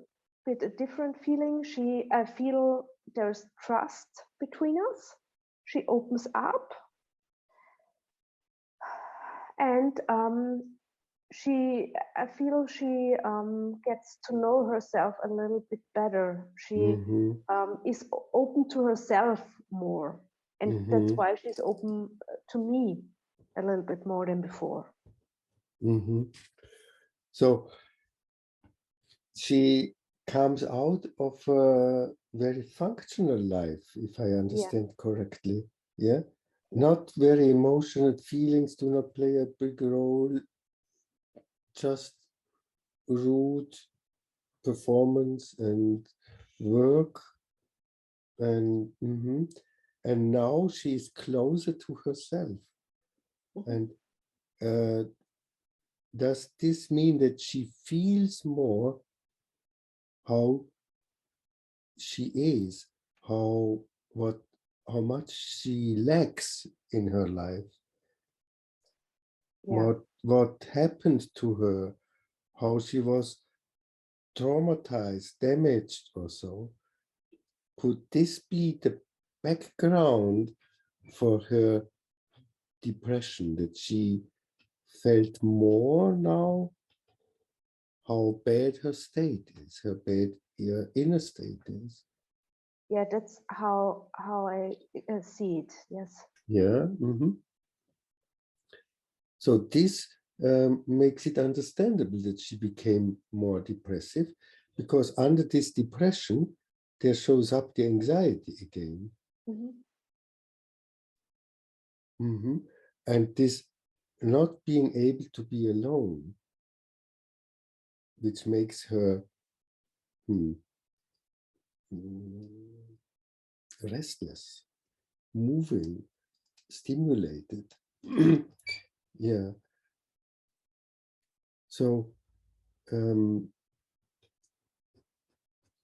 bit a different feeling. I feel there's trust between us. She opens up, and I feel she gets to know herself a little bit better. She is open to herself more, and that's why she's open to me a little bit more than before. So she comes out of a very functional life, if I understand correctly. Yeah, not very emotional. Feelings do not play a big role. Just root, performance, and work, and now she's closer to herself. And does this mean that she feels more how she is, how much she lacks in her life, Yeah. what happened to her, how she was traumatized, damaged or so? Could this be the background for her depression, that she felt more now how bad her state is, her bad inner state is? Yeah, that's how I see it. Yes. Yeah. So this makes it understandable that she became more depressive, because under this depression there shows up the anxiety again. And this not being able to be alone, which makes her restless, moving, stimulated. Yeah. So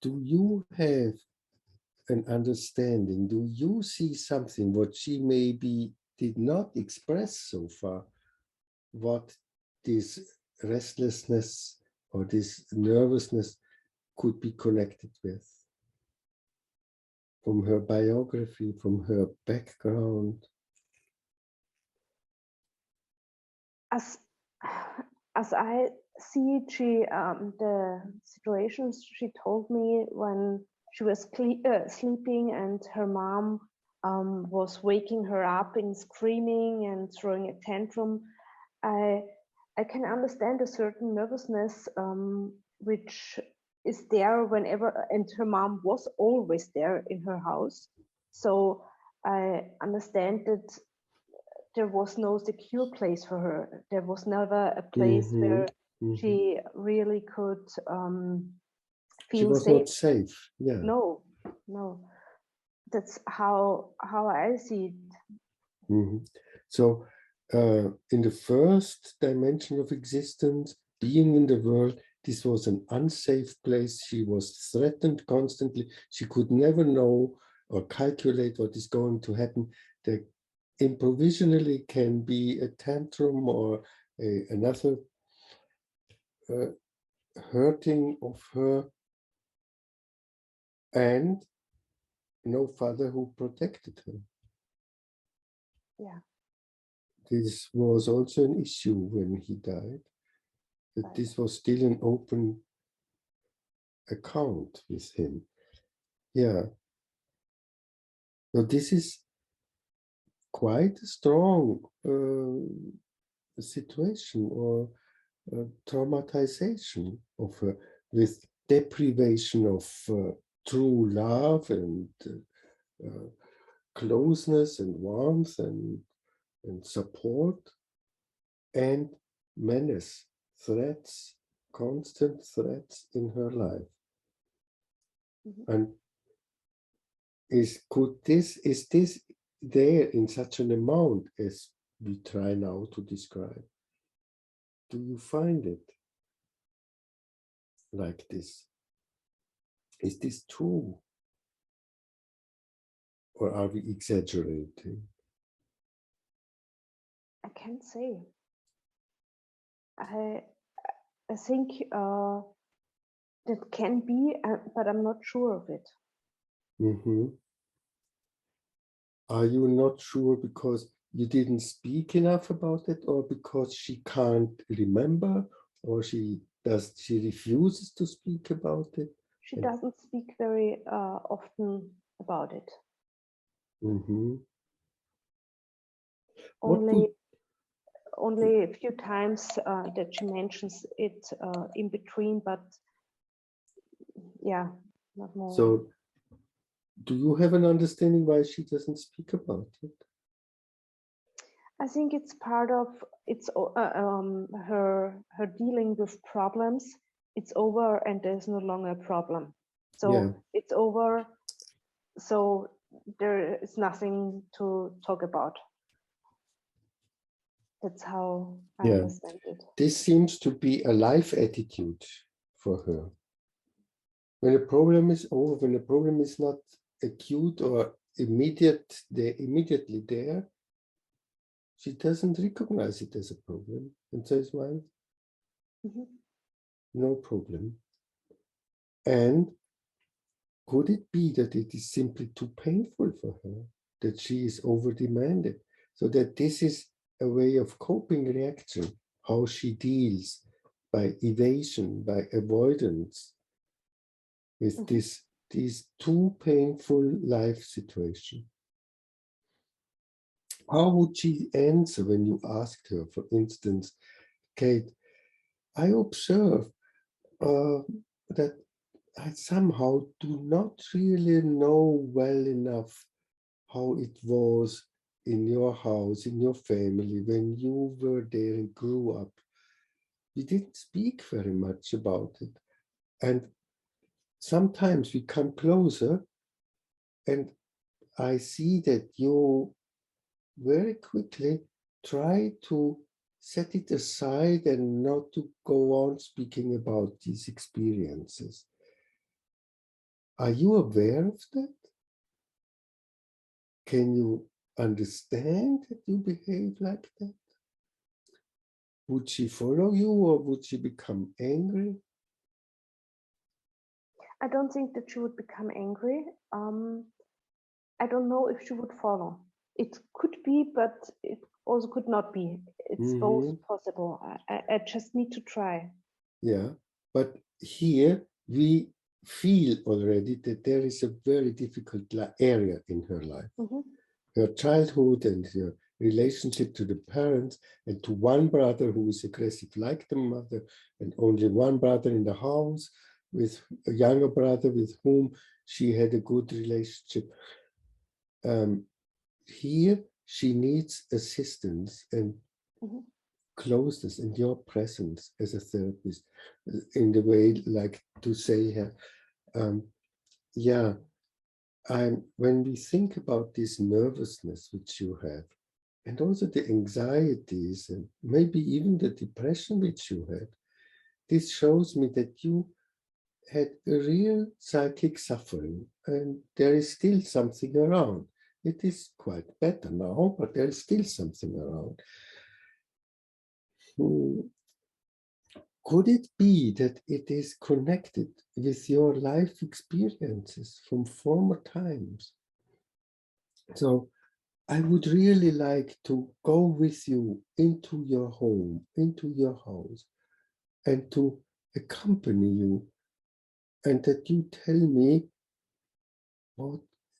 do you have an understanding? Do you see something what she maybe did not express so far, what this restlessness or this nervousness could be connected with? From her biography, from her background? As I see it, the situations she told me when she was sleeping and her mom was waking her up and screaming and throwing a tantrum, I can understand a certain nervousness which is there whenever, and her mom was always there in her house. So I understand that there was no secure place for her. There was never a place where she really could She feel was safe. not safe. Yeah. No. That's how I see it. So in the first dimension of existence, being in the world, this was an unsafe place. She was threatened constantly. She could never know or calculate what is going to happen. There improvisionally can be a tantrum or another hurting of her, and no father who protected her. Yeah. This was also an issue when he died, that Right. this was still an open account with him. Yeah. So this is quite a strong situation or traumatization of her, with deprivation of true love and closeness and warmth and support, and menace, threats, constant threats in her life. And is this there in such an amount as we try now to describe? Do you find it like this? Is this true? Or are we exaggerating? I can't say. I think that can be, but I'm not sure of it. Are you not sure because you didn't speak enough about it, or because she can't remember, or she refuses to speak about it? She doesn't speak very often about it. Only a few times that she mentions it in between, but yeah, not more. So do you have an understanding why she doesn't speak about it? I think it's part of her dealing with problems. It's over and there's no longer a problem. So it's over. So there is nothing to talk about. That's how I Yeah. understand it. This seems to be a life attitude for her. When a problem is over, when a problem is not acute or immediately there, she doesn't recognize it as a problem and says, well, no problem. And could it be that it is simply too painful for her, that she is over-demanded, so that this is a way of coping reaction, how she deals by evasion, by avoidance with these too painful life situation? How would she answer when you asked her, for instance, Kate, I observe that I somehow do not really know well enough how it was in your house, in your family, when you were there and grew up. We didn't speak very much about it. And sometimes we come closer and I see that you very quickly try to set it aside and not to go on speaking about these experiences. Are you aware of that? Can you understand that you behave like that? Would she follow you or would she become angry? I don't think that she would become angry. I don't know if she would follow. It could be, but it also could not be. It's both possible. I just need to try. Yeah, but here we feel already that there is a very difficult area in her life. Her childhood and her relationship to the parents and to one brother who is aggressive like the mother, and only one brother in the house with a younger brother with whom she had a good relationship. Here she needs assistance and closeness and your presence as a therapist, in the way like to say here, yeah, when we think about this nervousness which you have, and also the anxieties and maybe even the depression which you had, this shows me that you had a real psychic suffering and there is still something around. It is quite better now, but there is still something around. Could it be that it is connected with your life experiences from former times? So I would really like to go with you into your home, into your house, and to accompany you, and that you tell me what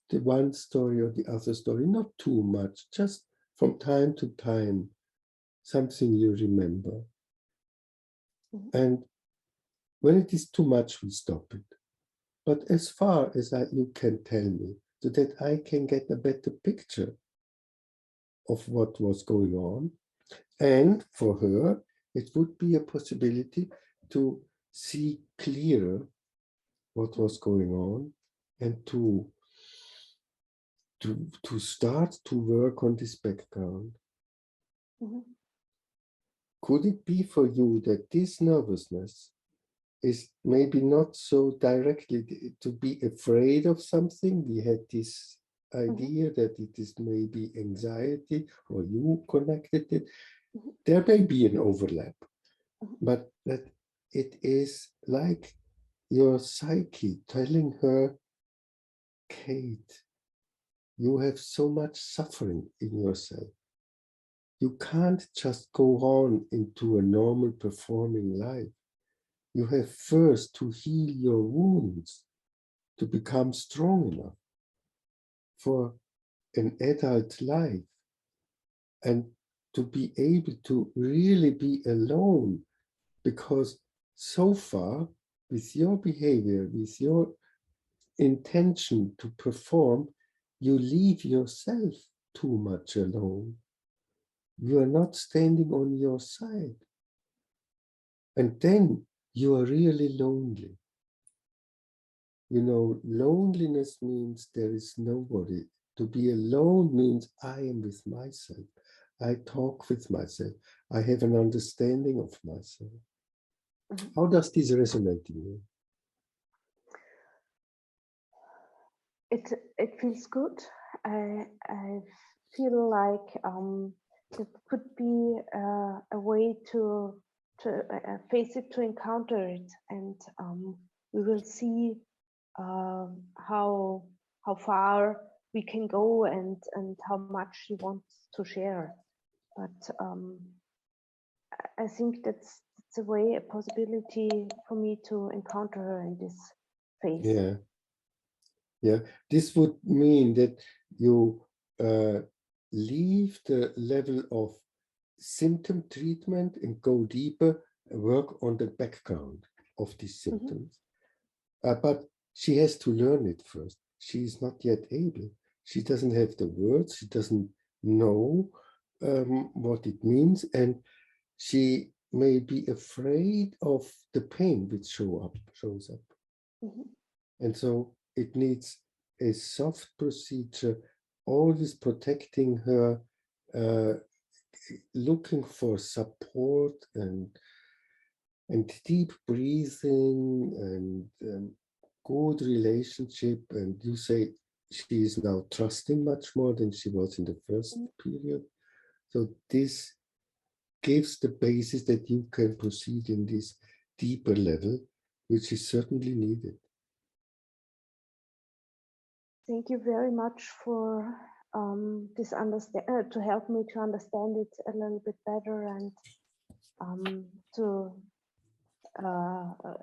the one story or the other story, not too much, just from time to time, something you remember. And when it is too much, we stop it. But as far as you can tell me, so that I can get a better picture of what was going on. And for her, it would be a possibility to see clearer what was going on and to start to work on this background. Could it be for you that this nervousness is maybe not so directly to be afraid of something? We had this idea that it is maybe anxiety, or you connected it. There may be an overlap, but that it is like your psyche telling her, Kate, you have so much suffering in yourself. You can't just go on into a normal performing life. You have first to heal your wounds, to become strong enough for an adult life, and to be able to really be alone, because so far, with your behavior, with your intention to perform, you leave yourself too much alone. You are not standing on your side. And then you are really lonely. You know, loneliness means there is nobody. To be alone means I am with myself. I talk with myself. I have an understanding of myself. Mhm. How does this resonate in you? It feels good. I feel like it could be a way to face it, to encounter it, and we will see how far we can go and how much she wants to share. But I think that's a way, a possibility for me to encounter her in this phase. Yeah. Yeah, this would mean that you leave the level of symptom treatment and go deeper and work on the background of these symptoms. But she has to learn it first. She is not yet able. She doesn't have the words. She doesn't know what it means. And she may be afraid of the pain which shows up. And so it needs a soft procedure, always protecting her, looking for support and deep breathing and good relationship. And you say she is now trusting much more than she was in the first period. So this gives the basis that you can proceed in this deeper level, which is certainly needed. Thank you very much for this to help me to understand it a little bit better and to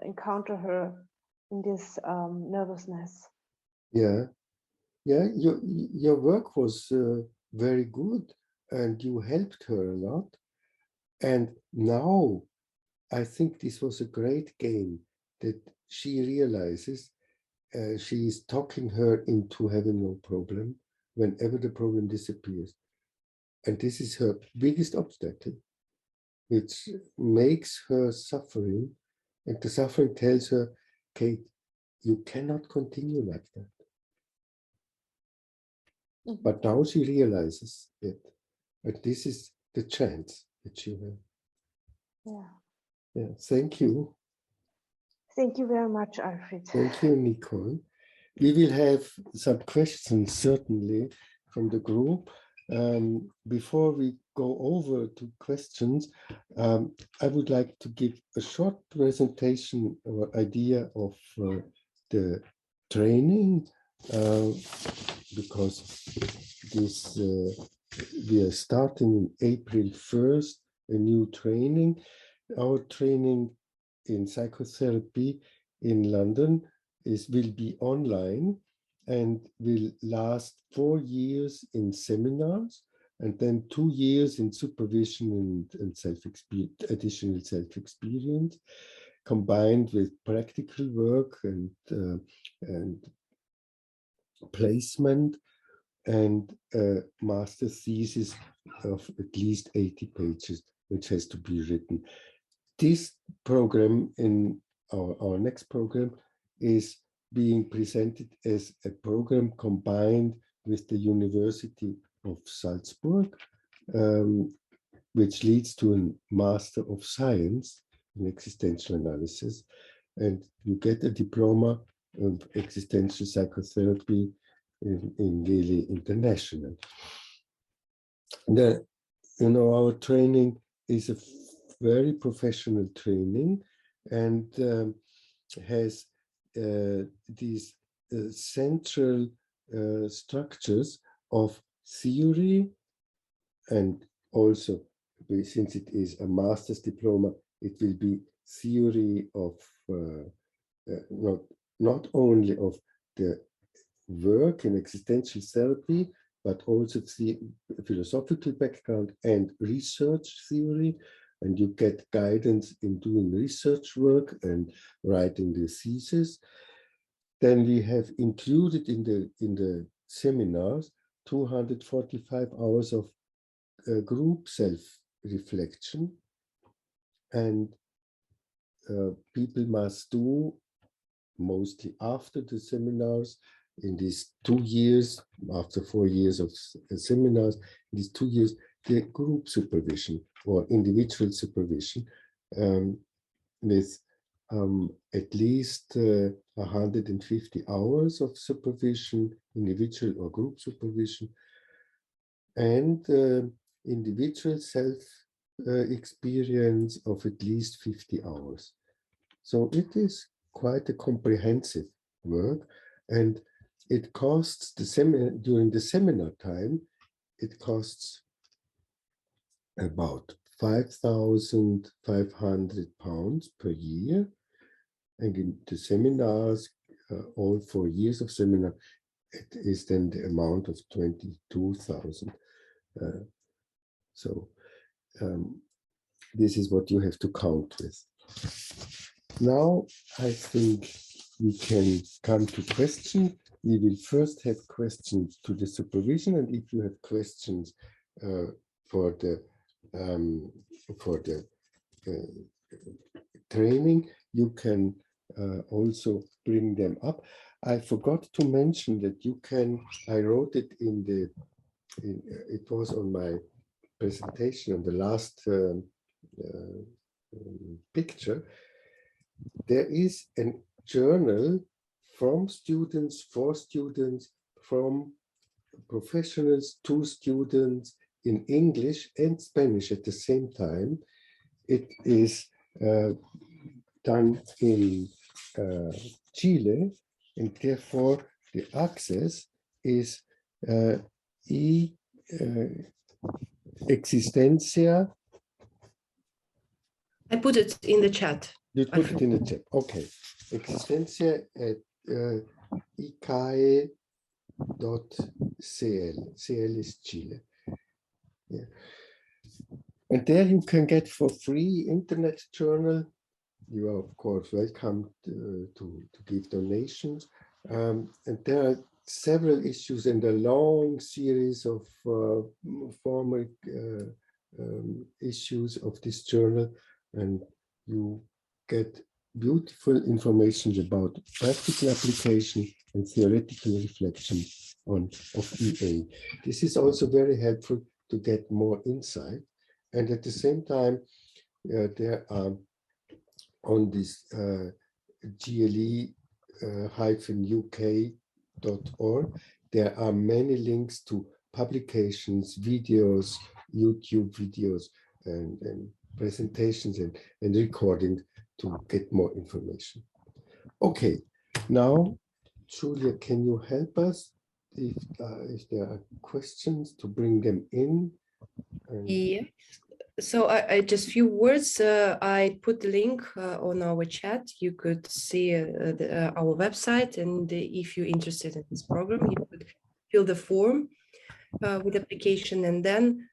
encounter her in this nervousness. Yeah, yeah. Your work was very good, and you helped her a lot. And now, I think this was a great game that she realizes. She is talking her into having no problem whenever the problem disappears. And this is her biggest obstacle, which makes her suffering. And the suffering tells her, Kate, you cannot continue like that. But now she realizes it. But this is the chance that you have. Yeah. Yeah, thank you. Thank you very much, Alfried. Thank you, Nicole. We will have some questions, certainly, from the group. Before we go over to questions, I would like to give a short presentation or idea of the training, because this we are starting in April 1st, a new training. Our training in psychotherapy in London will be online and will last 4 years in seminars and then 2 years in supervision and additional self-experience, combined with practical work and placement and a master thesis of at least 80 pages, which has to be written. This program in our next program is being presented as a program combined with the University of Salzburg, which leads to a Master of Science in Existential Analysis. And you get a diploma of Existential Psychotherapy in really international. Our training is a very professional training and has these central structures of theory, and also, since it is a master's diploma, it will be theory of not only of the work in existential therapy, but also the philosophical background and research theory. And you get guidance in doing research work and writing the thesis. Then we have included in the seminars 245 hours of group self-reflection, and people must do, mostly after the seminars, in these 2 years, after 4 years of seminars, in these 2 years, the group supervision or individual supervision with at least 150 hours of supervision, individual or group supervision, and individual self experience of at least 50 hours. So it is quite a comprehensive work, and it costs during the seminar time, it costs about £5,500 per year. And in the seminars, all 4 years of seminar, it is then the amount of 22,000. So this is what you have to count with. Now I think we can come to questions. We will first have questions to the supervision, and if you have questions for the training, you can also bring them up. I forgot to mention that you can, I wrote it it was on my presentation on the last picture. There is a journal from students, for students, from professionals to students in English and Spanish at the same time. It is done in Chile, and therefore the access is Existencia. I put it in the chat. You put it in the chat. Okay. Existencia at icae.cl. CL is Chile. Yeah. And there you can get for free internet journal. You are of course welcome to give donations. And there are several issues and a long series of former issues of this journal, and you get beautiful information about practical application and theoretical reflection of EA. This is also very helpful to get more insight. And at the same time, there are on this gle-uk.org, there are many links to publications, videos, YouTube videos, and presentations and recording to get more information. Okay, now, Julia, can you help us if there are questions to bring them in? Yeah. So I just few words. I put the link on our chat. You could see our website, and if you're interested in this program, you could fill the form with application, and then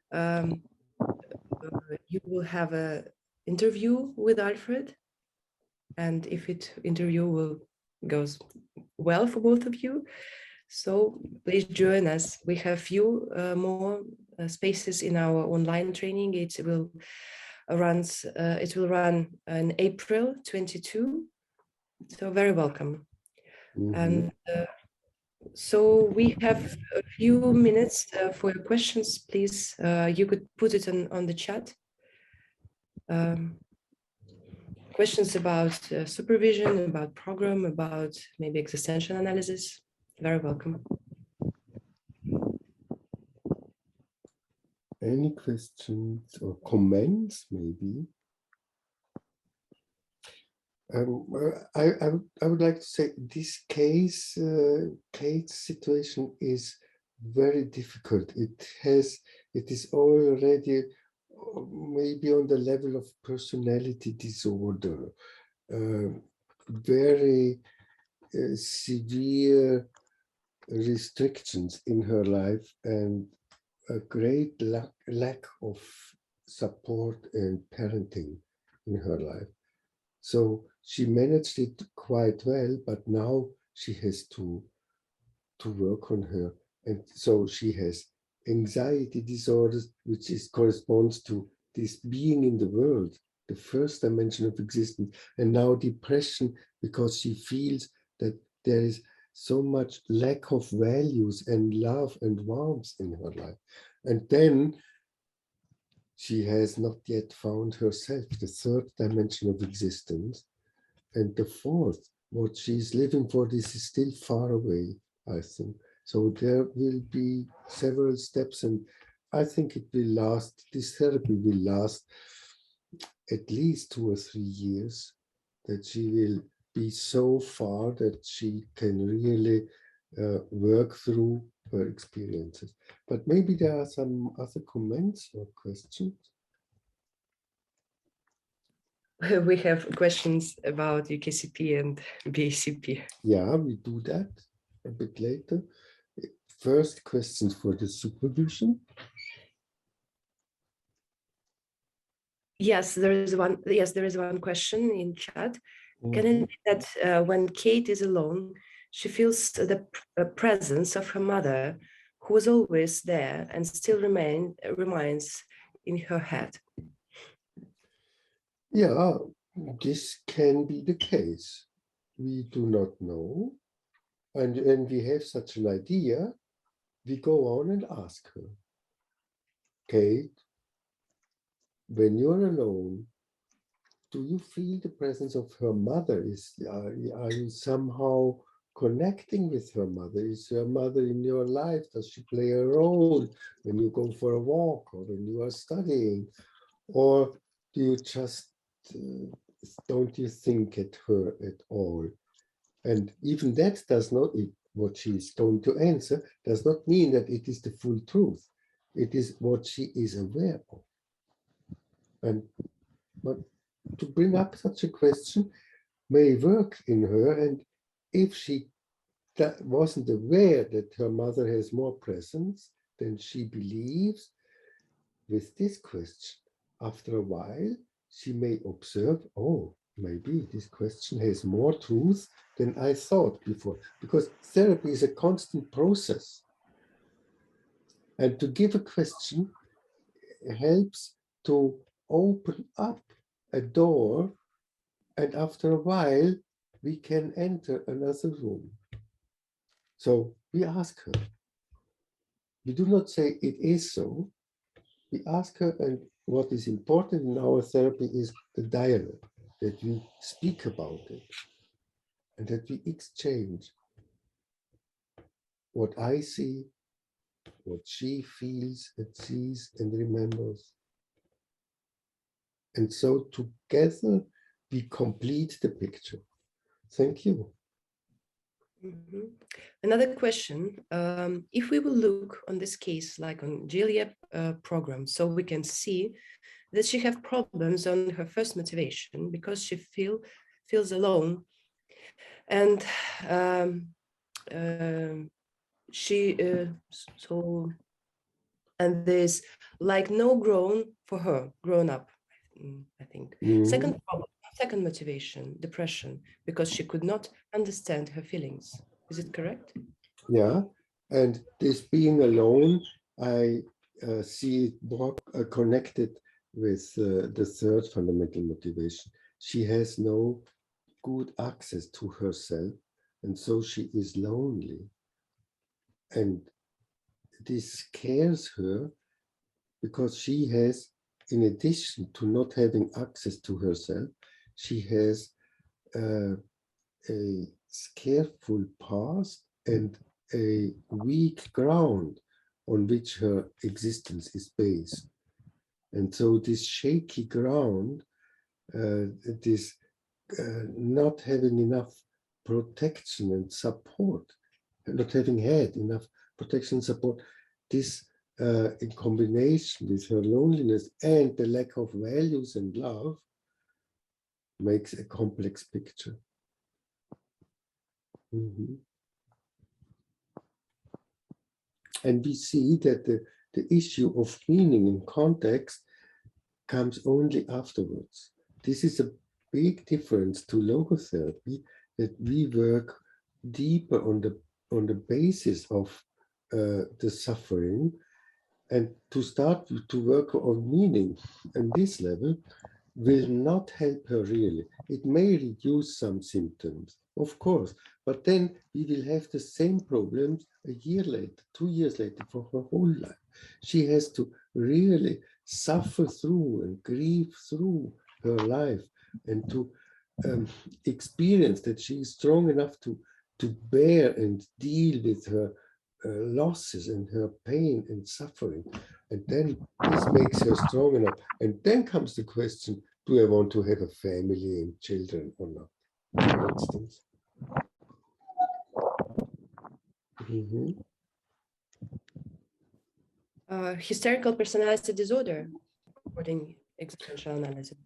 you will have an interview with Alfried. And if interview goes well for both of you, so please join us. We have few more spaces in our online training. It will run in April 22. So very welcome. Mm-hmm. And so we have a few minutes for your questions. Please, you could put it on the chat. Questions about supervision, about program, about maybe existential analysis. Very welcome. Any questions or comments, maybe? I would like to say this case situation is very difficult. It is already maybe on the level of personality disorder, very severe restrictions in her life, and a great lack of support and parenting in her life. So she managed it quite well, but now she has to work on her. And so she has anxiety disorders, which corresponds to this being in the world, the first dimension of existence, and now depression because she feels that there is so much lack of values and love and warmth in her life. And then she has not yet found herself, the third dimension of existence. And the fourth, what she's living for, this is still far away, I think. So there will be several steps, and I think it will last, this therapy will last at least 2 or 3 years, that she will be so far that she can really work through her experiences. But maybe there are some other comments or questions. We have questions about UKCP and BACP. Yeah, we do that a bit later. First, questions for the supervision. Yes, there is one. Yes, there is one question in chat. Can it be that when Kate is alone, she feels the presence of her mother, who was always there and still remains in her head? Yeah, this can be the case. We do not know. And when we have such an idea, we go on and ask her, Kate, when you're alone, do you feel the presence of her mother? Are you somehow connecting with her mother? Is her mother in your life? Does she play a role when you go for a walk or when you are studying? Or do you just, don't you think at her at all? And even that does not, what she is going to answer, does not mean that it is the full truth. It is what she is aware of. But to bring up such a question may work in her, and if she wasn't aware that her mother has more presence than she believes, with this question, after a while, she may observe, oh, maybe this question has more truth than I thought before, because therapy is a constant process. And to give a question helps to open up a door, and after a while, we can enter another room. So we ask her. We do not say it is so. We ask her, and what is important in our therapy is the dialogue, that we speak about it and that we exchange what I see, what she feels and sees and remembers. And so together we complete the picture. Thank you. Mm-hmm. Another question, if we will look on this case like on Gilead program, so we can see that she have problems on her first motivation because she feels alone, and and there's like no grown up, I think. Mm-hmm. Second problem, second motivation, depression, because she could not understand her feelings. Is it correct? Yeah, and this being alone, I see it more connected with the third fundamental motivation. She has no good access to herself, and so she is lonely. And this scares her because she has, in addition to not having access to herself, she has a scareful past and a weak ground on which her existence is based. And so this shaky ground, this not having enough protection and support, not having had enough protection and support, this in combination with her loneliness and the lack of values and love makes a complex picture. Mm-hmm. And we see that the issue of meaning and context comes only afterwards. This is a big difference to logotherapy, that we work deeper on the basis of the suffering, and to start to work on meaning and this level will not help her really. It may reduce some symptoms, of course, but then we will have the same problems a year later, 2 years later, for her whole life. She has to really suffer through and grieve through her life, and to experience that she is strong enough to bear and deal with her losses and her pain and suffering. And then this makes her strong enough. And then comes the question, do I want to have a family and children or not, for instance. Hysterical personality disorder, according existential analysis.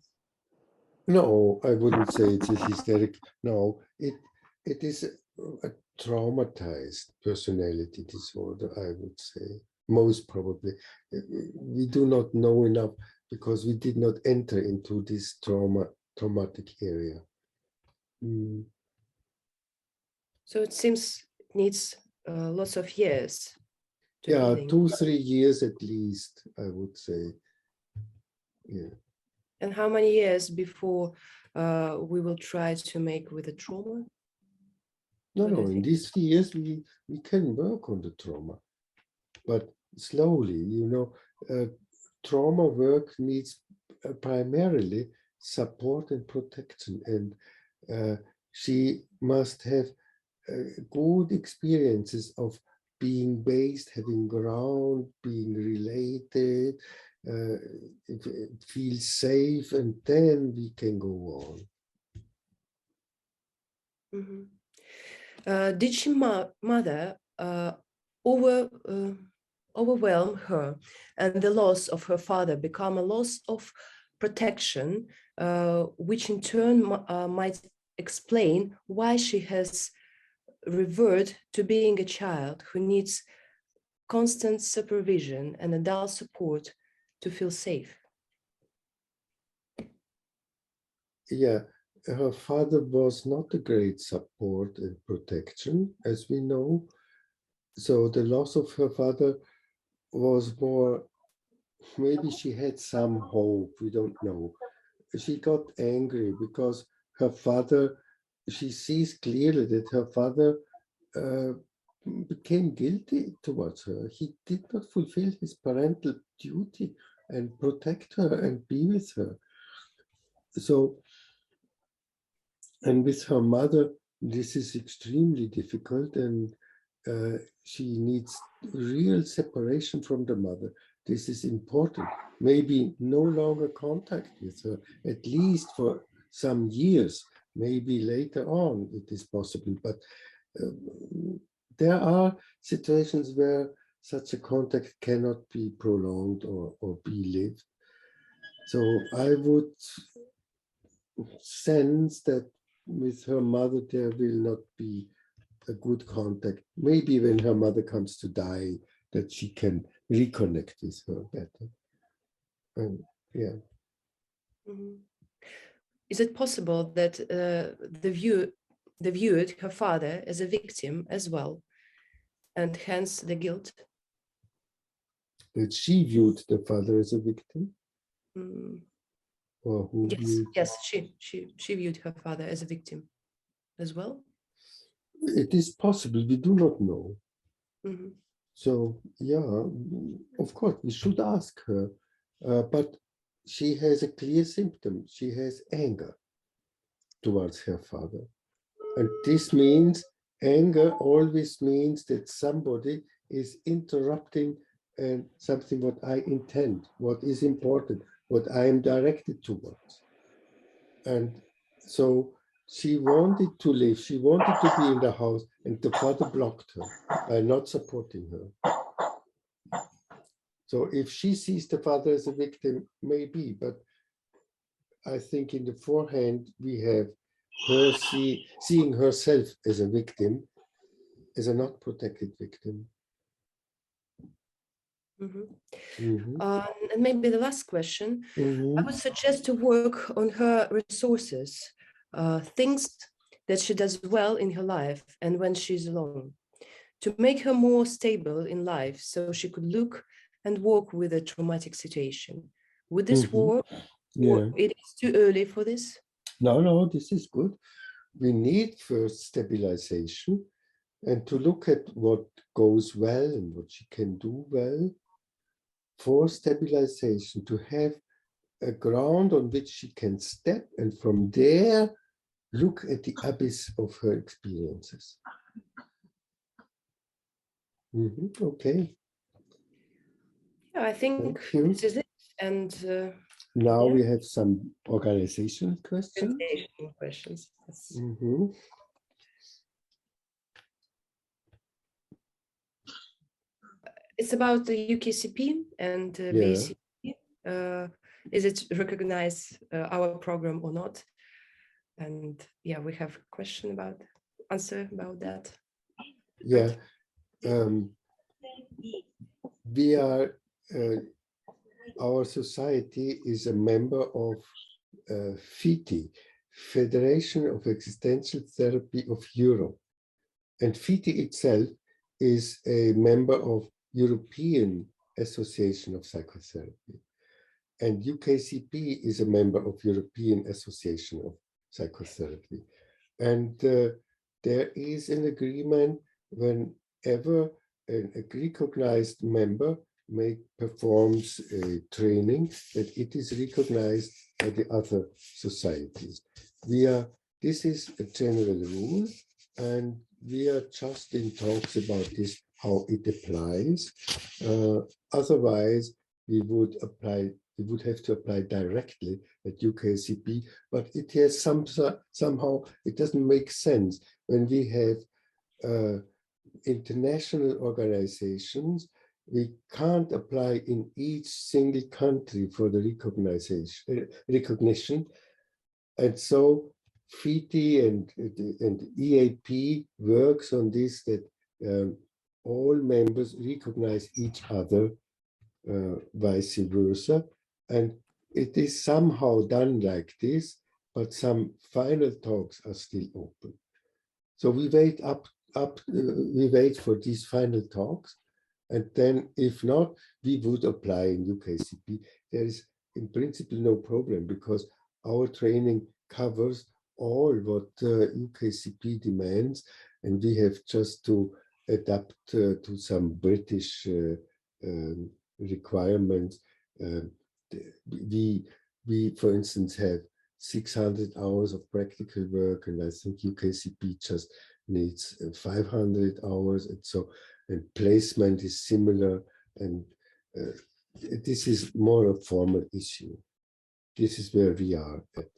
No, I wouldn't say it's a hysteric. No, it is a traumatized personality disorder, I would say, most probably. We do not know enough because we did not enter into this traumatic area. So it seems it needs lots of years. Yeah, healing. 2-3 years at least, I would say. Yeah. And how many years before we will try to make with the trauma? No, in these years we can work on the trauma, but slowly, trauma work needs primarily support and protection, and she must have good experiences of being based, having ground, being related, it feels safe, and then we can go on. Mm-hmm. Did she mother overwhelm her, and the loss of her father become a loss of protection, which in turn might explain why she has reverted to being a child who needs constant supervision and adult support to feel safe? Yeah, her father was not a great support and protection, as we know. So the loss of her father was more, maybe she had some hope, we don't know. She got angry because her father, she sees clearly that her father became guilty towards her. He did not fulfill his parental duty and protect her and be with her. So, and with her mother, this is extremely difficult, and she needs real separation from the mother. This is important. Maybe no longer contact with her, at least for some years. Maybe later on it is possible, but there are situations where such a contact cannot be prolonged or be lived. So I would sense that with her mother there will not be a good contact. Maybe when her mother comes to die, that she can reconnect with her better. Yeah. Mm-hmm. Is it possible that they viewed her father as a victim as well, and hence the guilt? That she viewed the father as a victim? Mm. Or who viewed? Yes, she viewed her father as a victim as well? It is possible, we do not know. Mm-hmm. So, yeah, of course, we should ask her, but she has a clear symptom. She has anger towards her father. And this means, anger always means that somebody is interrupting and something what I intend, what is important, what I am directed towards. And so she wanted to live, she wanted to be in the house, and the father blocked her by not supporting her. So if she sees the father as a victim, maybe, but I think in the forehand, we have her seeing herself as a victim, as a not protected victim. Mm-hmm. Mm-hmm. And maybe the last question, Mm-hmm. I would suggest to work on her resources, things that she does well in her life and when she's alone, to make her more stable in life so she could look and work with a traumatic situation. Would this work? Yeah. Or it is too early for this? No, this is good. We need first stabilization and to look at what goes well and what she can do well. for stabilization, to have a ground on which she can step, and from there look at the abyss of her experiences. Okay. Yeah, I think this is it. And now yeah. we have some organizational questions. Yes. It's about the UKCP and BCP. Is it recognize our program or not? And yeah, we have a question about about that. Yeah, we are. Our society is a member of FITI, Federation of Existential Therapy of Europe, and FITI itself is a member of European Association of Psychotherapy, and UKCP is a member of European Association of Psychotherapy. And there is an agreement whenever a recognized member performs a training that it is recognized by the other societies. This is a general rule, and we are just in talks about this, how it applies. Otherwise, we would have to apply directly at UKCP, but it has somehow it doesn't make sense when we have international organizations. We can't apply in each single country for the recognition, and so FITI and EAP works on this, that all members recognize each other, vice versa, and it is somehow done like this, but some final talks are still open. So we wait we wait for these final talks, and then if not, we would apply in UKCP. There is in principle no problem, because our training covers all what UKCP demands, and we have just to adapt to some British requirements. We, for instance, have 600 hours of practical work, and I think UKCP just needs 500 hours, and so, and placement is similar, and this is more a formal issue. This is where we are at.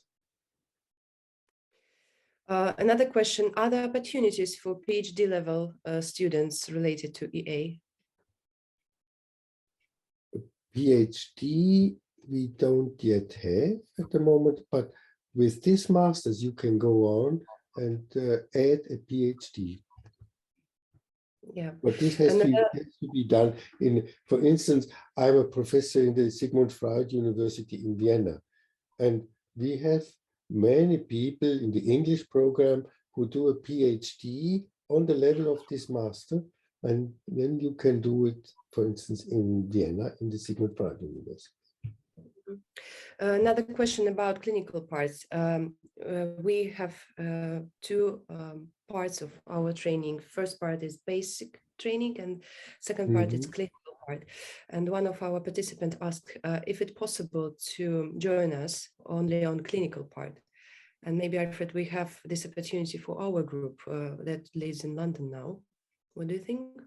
Another question: are there opportunities for PhD level students related to EA? PhD we don't yet have at the moment, but with this master's you can go on and add a PhD. Yeah, but this has to be done in, for instance, I'm a professor in the Sigmund Freud University in Vienna, and we have many people in the English program who do a PhD on the level of this master, and then you can do it, for instance, in Vienna in the Sigmund Freud University. Another question about clinical parts. We have two parts of our training. First part is basic training, and second part is clinical part. And one of our participants asked if it's possible to join us only on clinical part. And maybe, Alfried, we have this opportunity for our group that lives in London now. What do you think?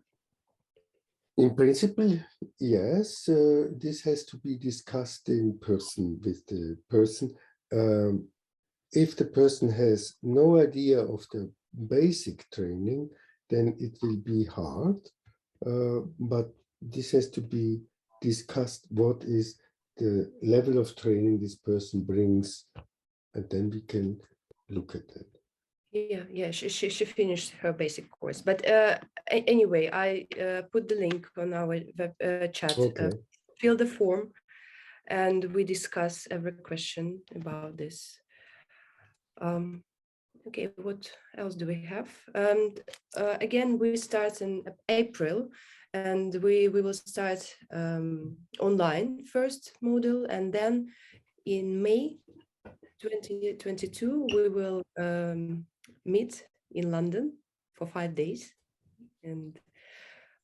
In principle, yes, this has to be discussed in person with the person. If the person has no idea of the basic training, then it will be hard, but this has to be discussed, what is the level of training this person brings, and then we can look at that. Yeah, she finished her basic course, but anyway, I put the link on our web chat. Okay. Fill the form, and we discuss every question about this. Okay, what else do we have? And again, we start in April, and we will start online first module, and then in May 2022 we will meet in London for 5 days, and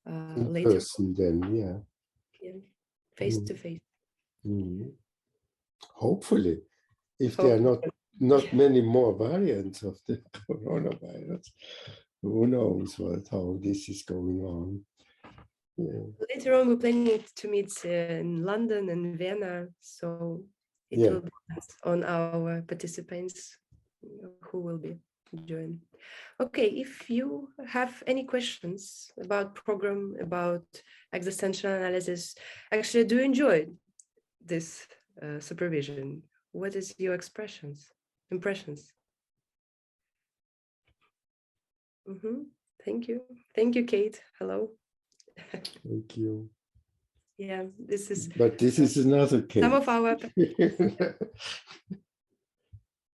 in later person then, yeah. face to face. Hopefully, if there are not many more variants of the coronavirus, who knows how this is going on. Yeah. Later on, we're planning to meet in London and Vienna, so it will depend on our participants who will be joining. Okay, if you have any questions about program, about existential analysis, actually, do you enjoy this supervision? What is your impressions? Thank you, Kate. Hello. Thank you. Yeah, this is. But this is another case. Some of our.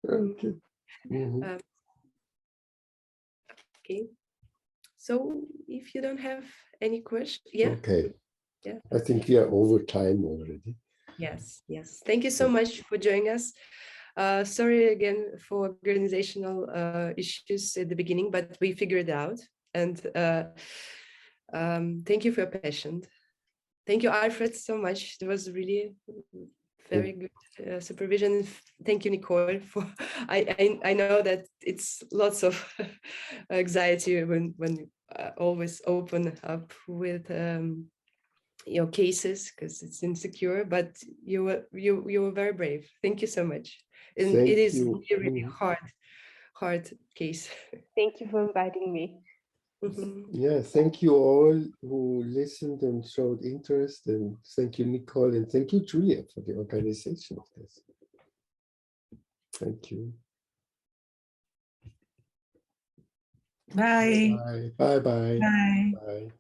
Okay. Okay. So if you don't have any questions, yeah. Okay. Yeah. I think we are over time already. Yes. Thank you so much for joining us. Sorry again for organizational issues at the beginning, but we figured it out. And thank you for your patience. Thank you, Alfried, so much. It was really very good supervision. Thank you, Nicole. For I know that it's lots of anxiety when always open up with your cases because it's insecure. But you were very brave. Thank you so much. And it is really hard case. Thank you for inviting me. Yeah, thank you all who listened and showed interest, and thank you, Nicole, and thank you, Julia, for the organization of this. Thank you. Bye. Bye. Bye. Bye. Bye.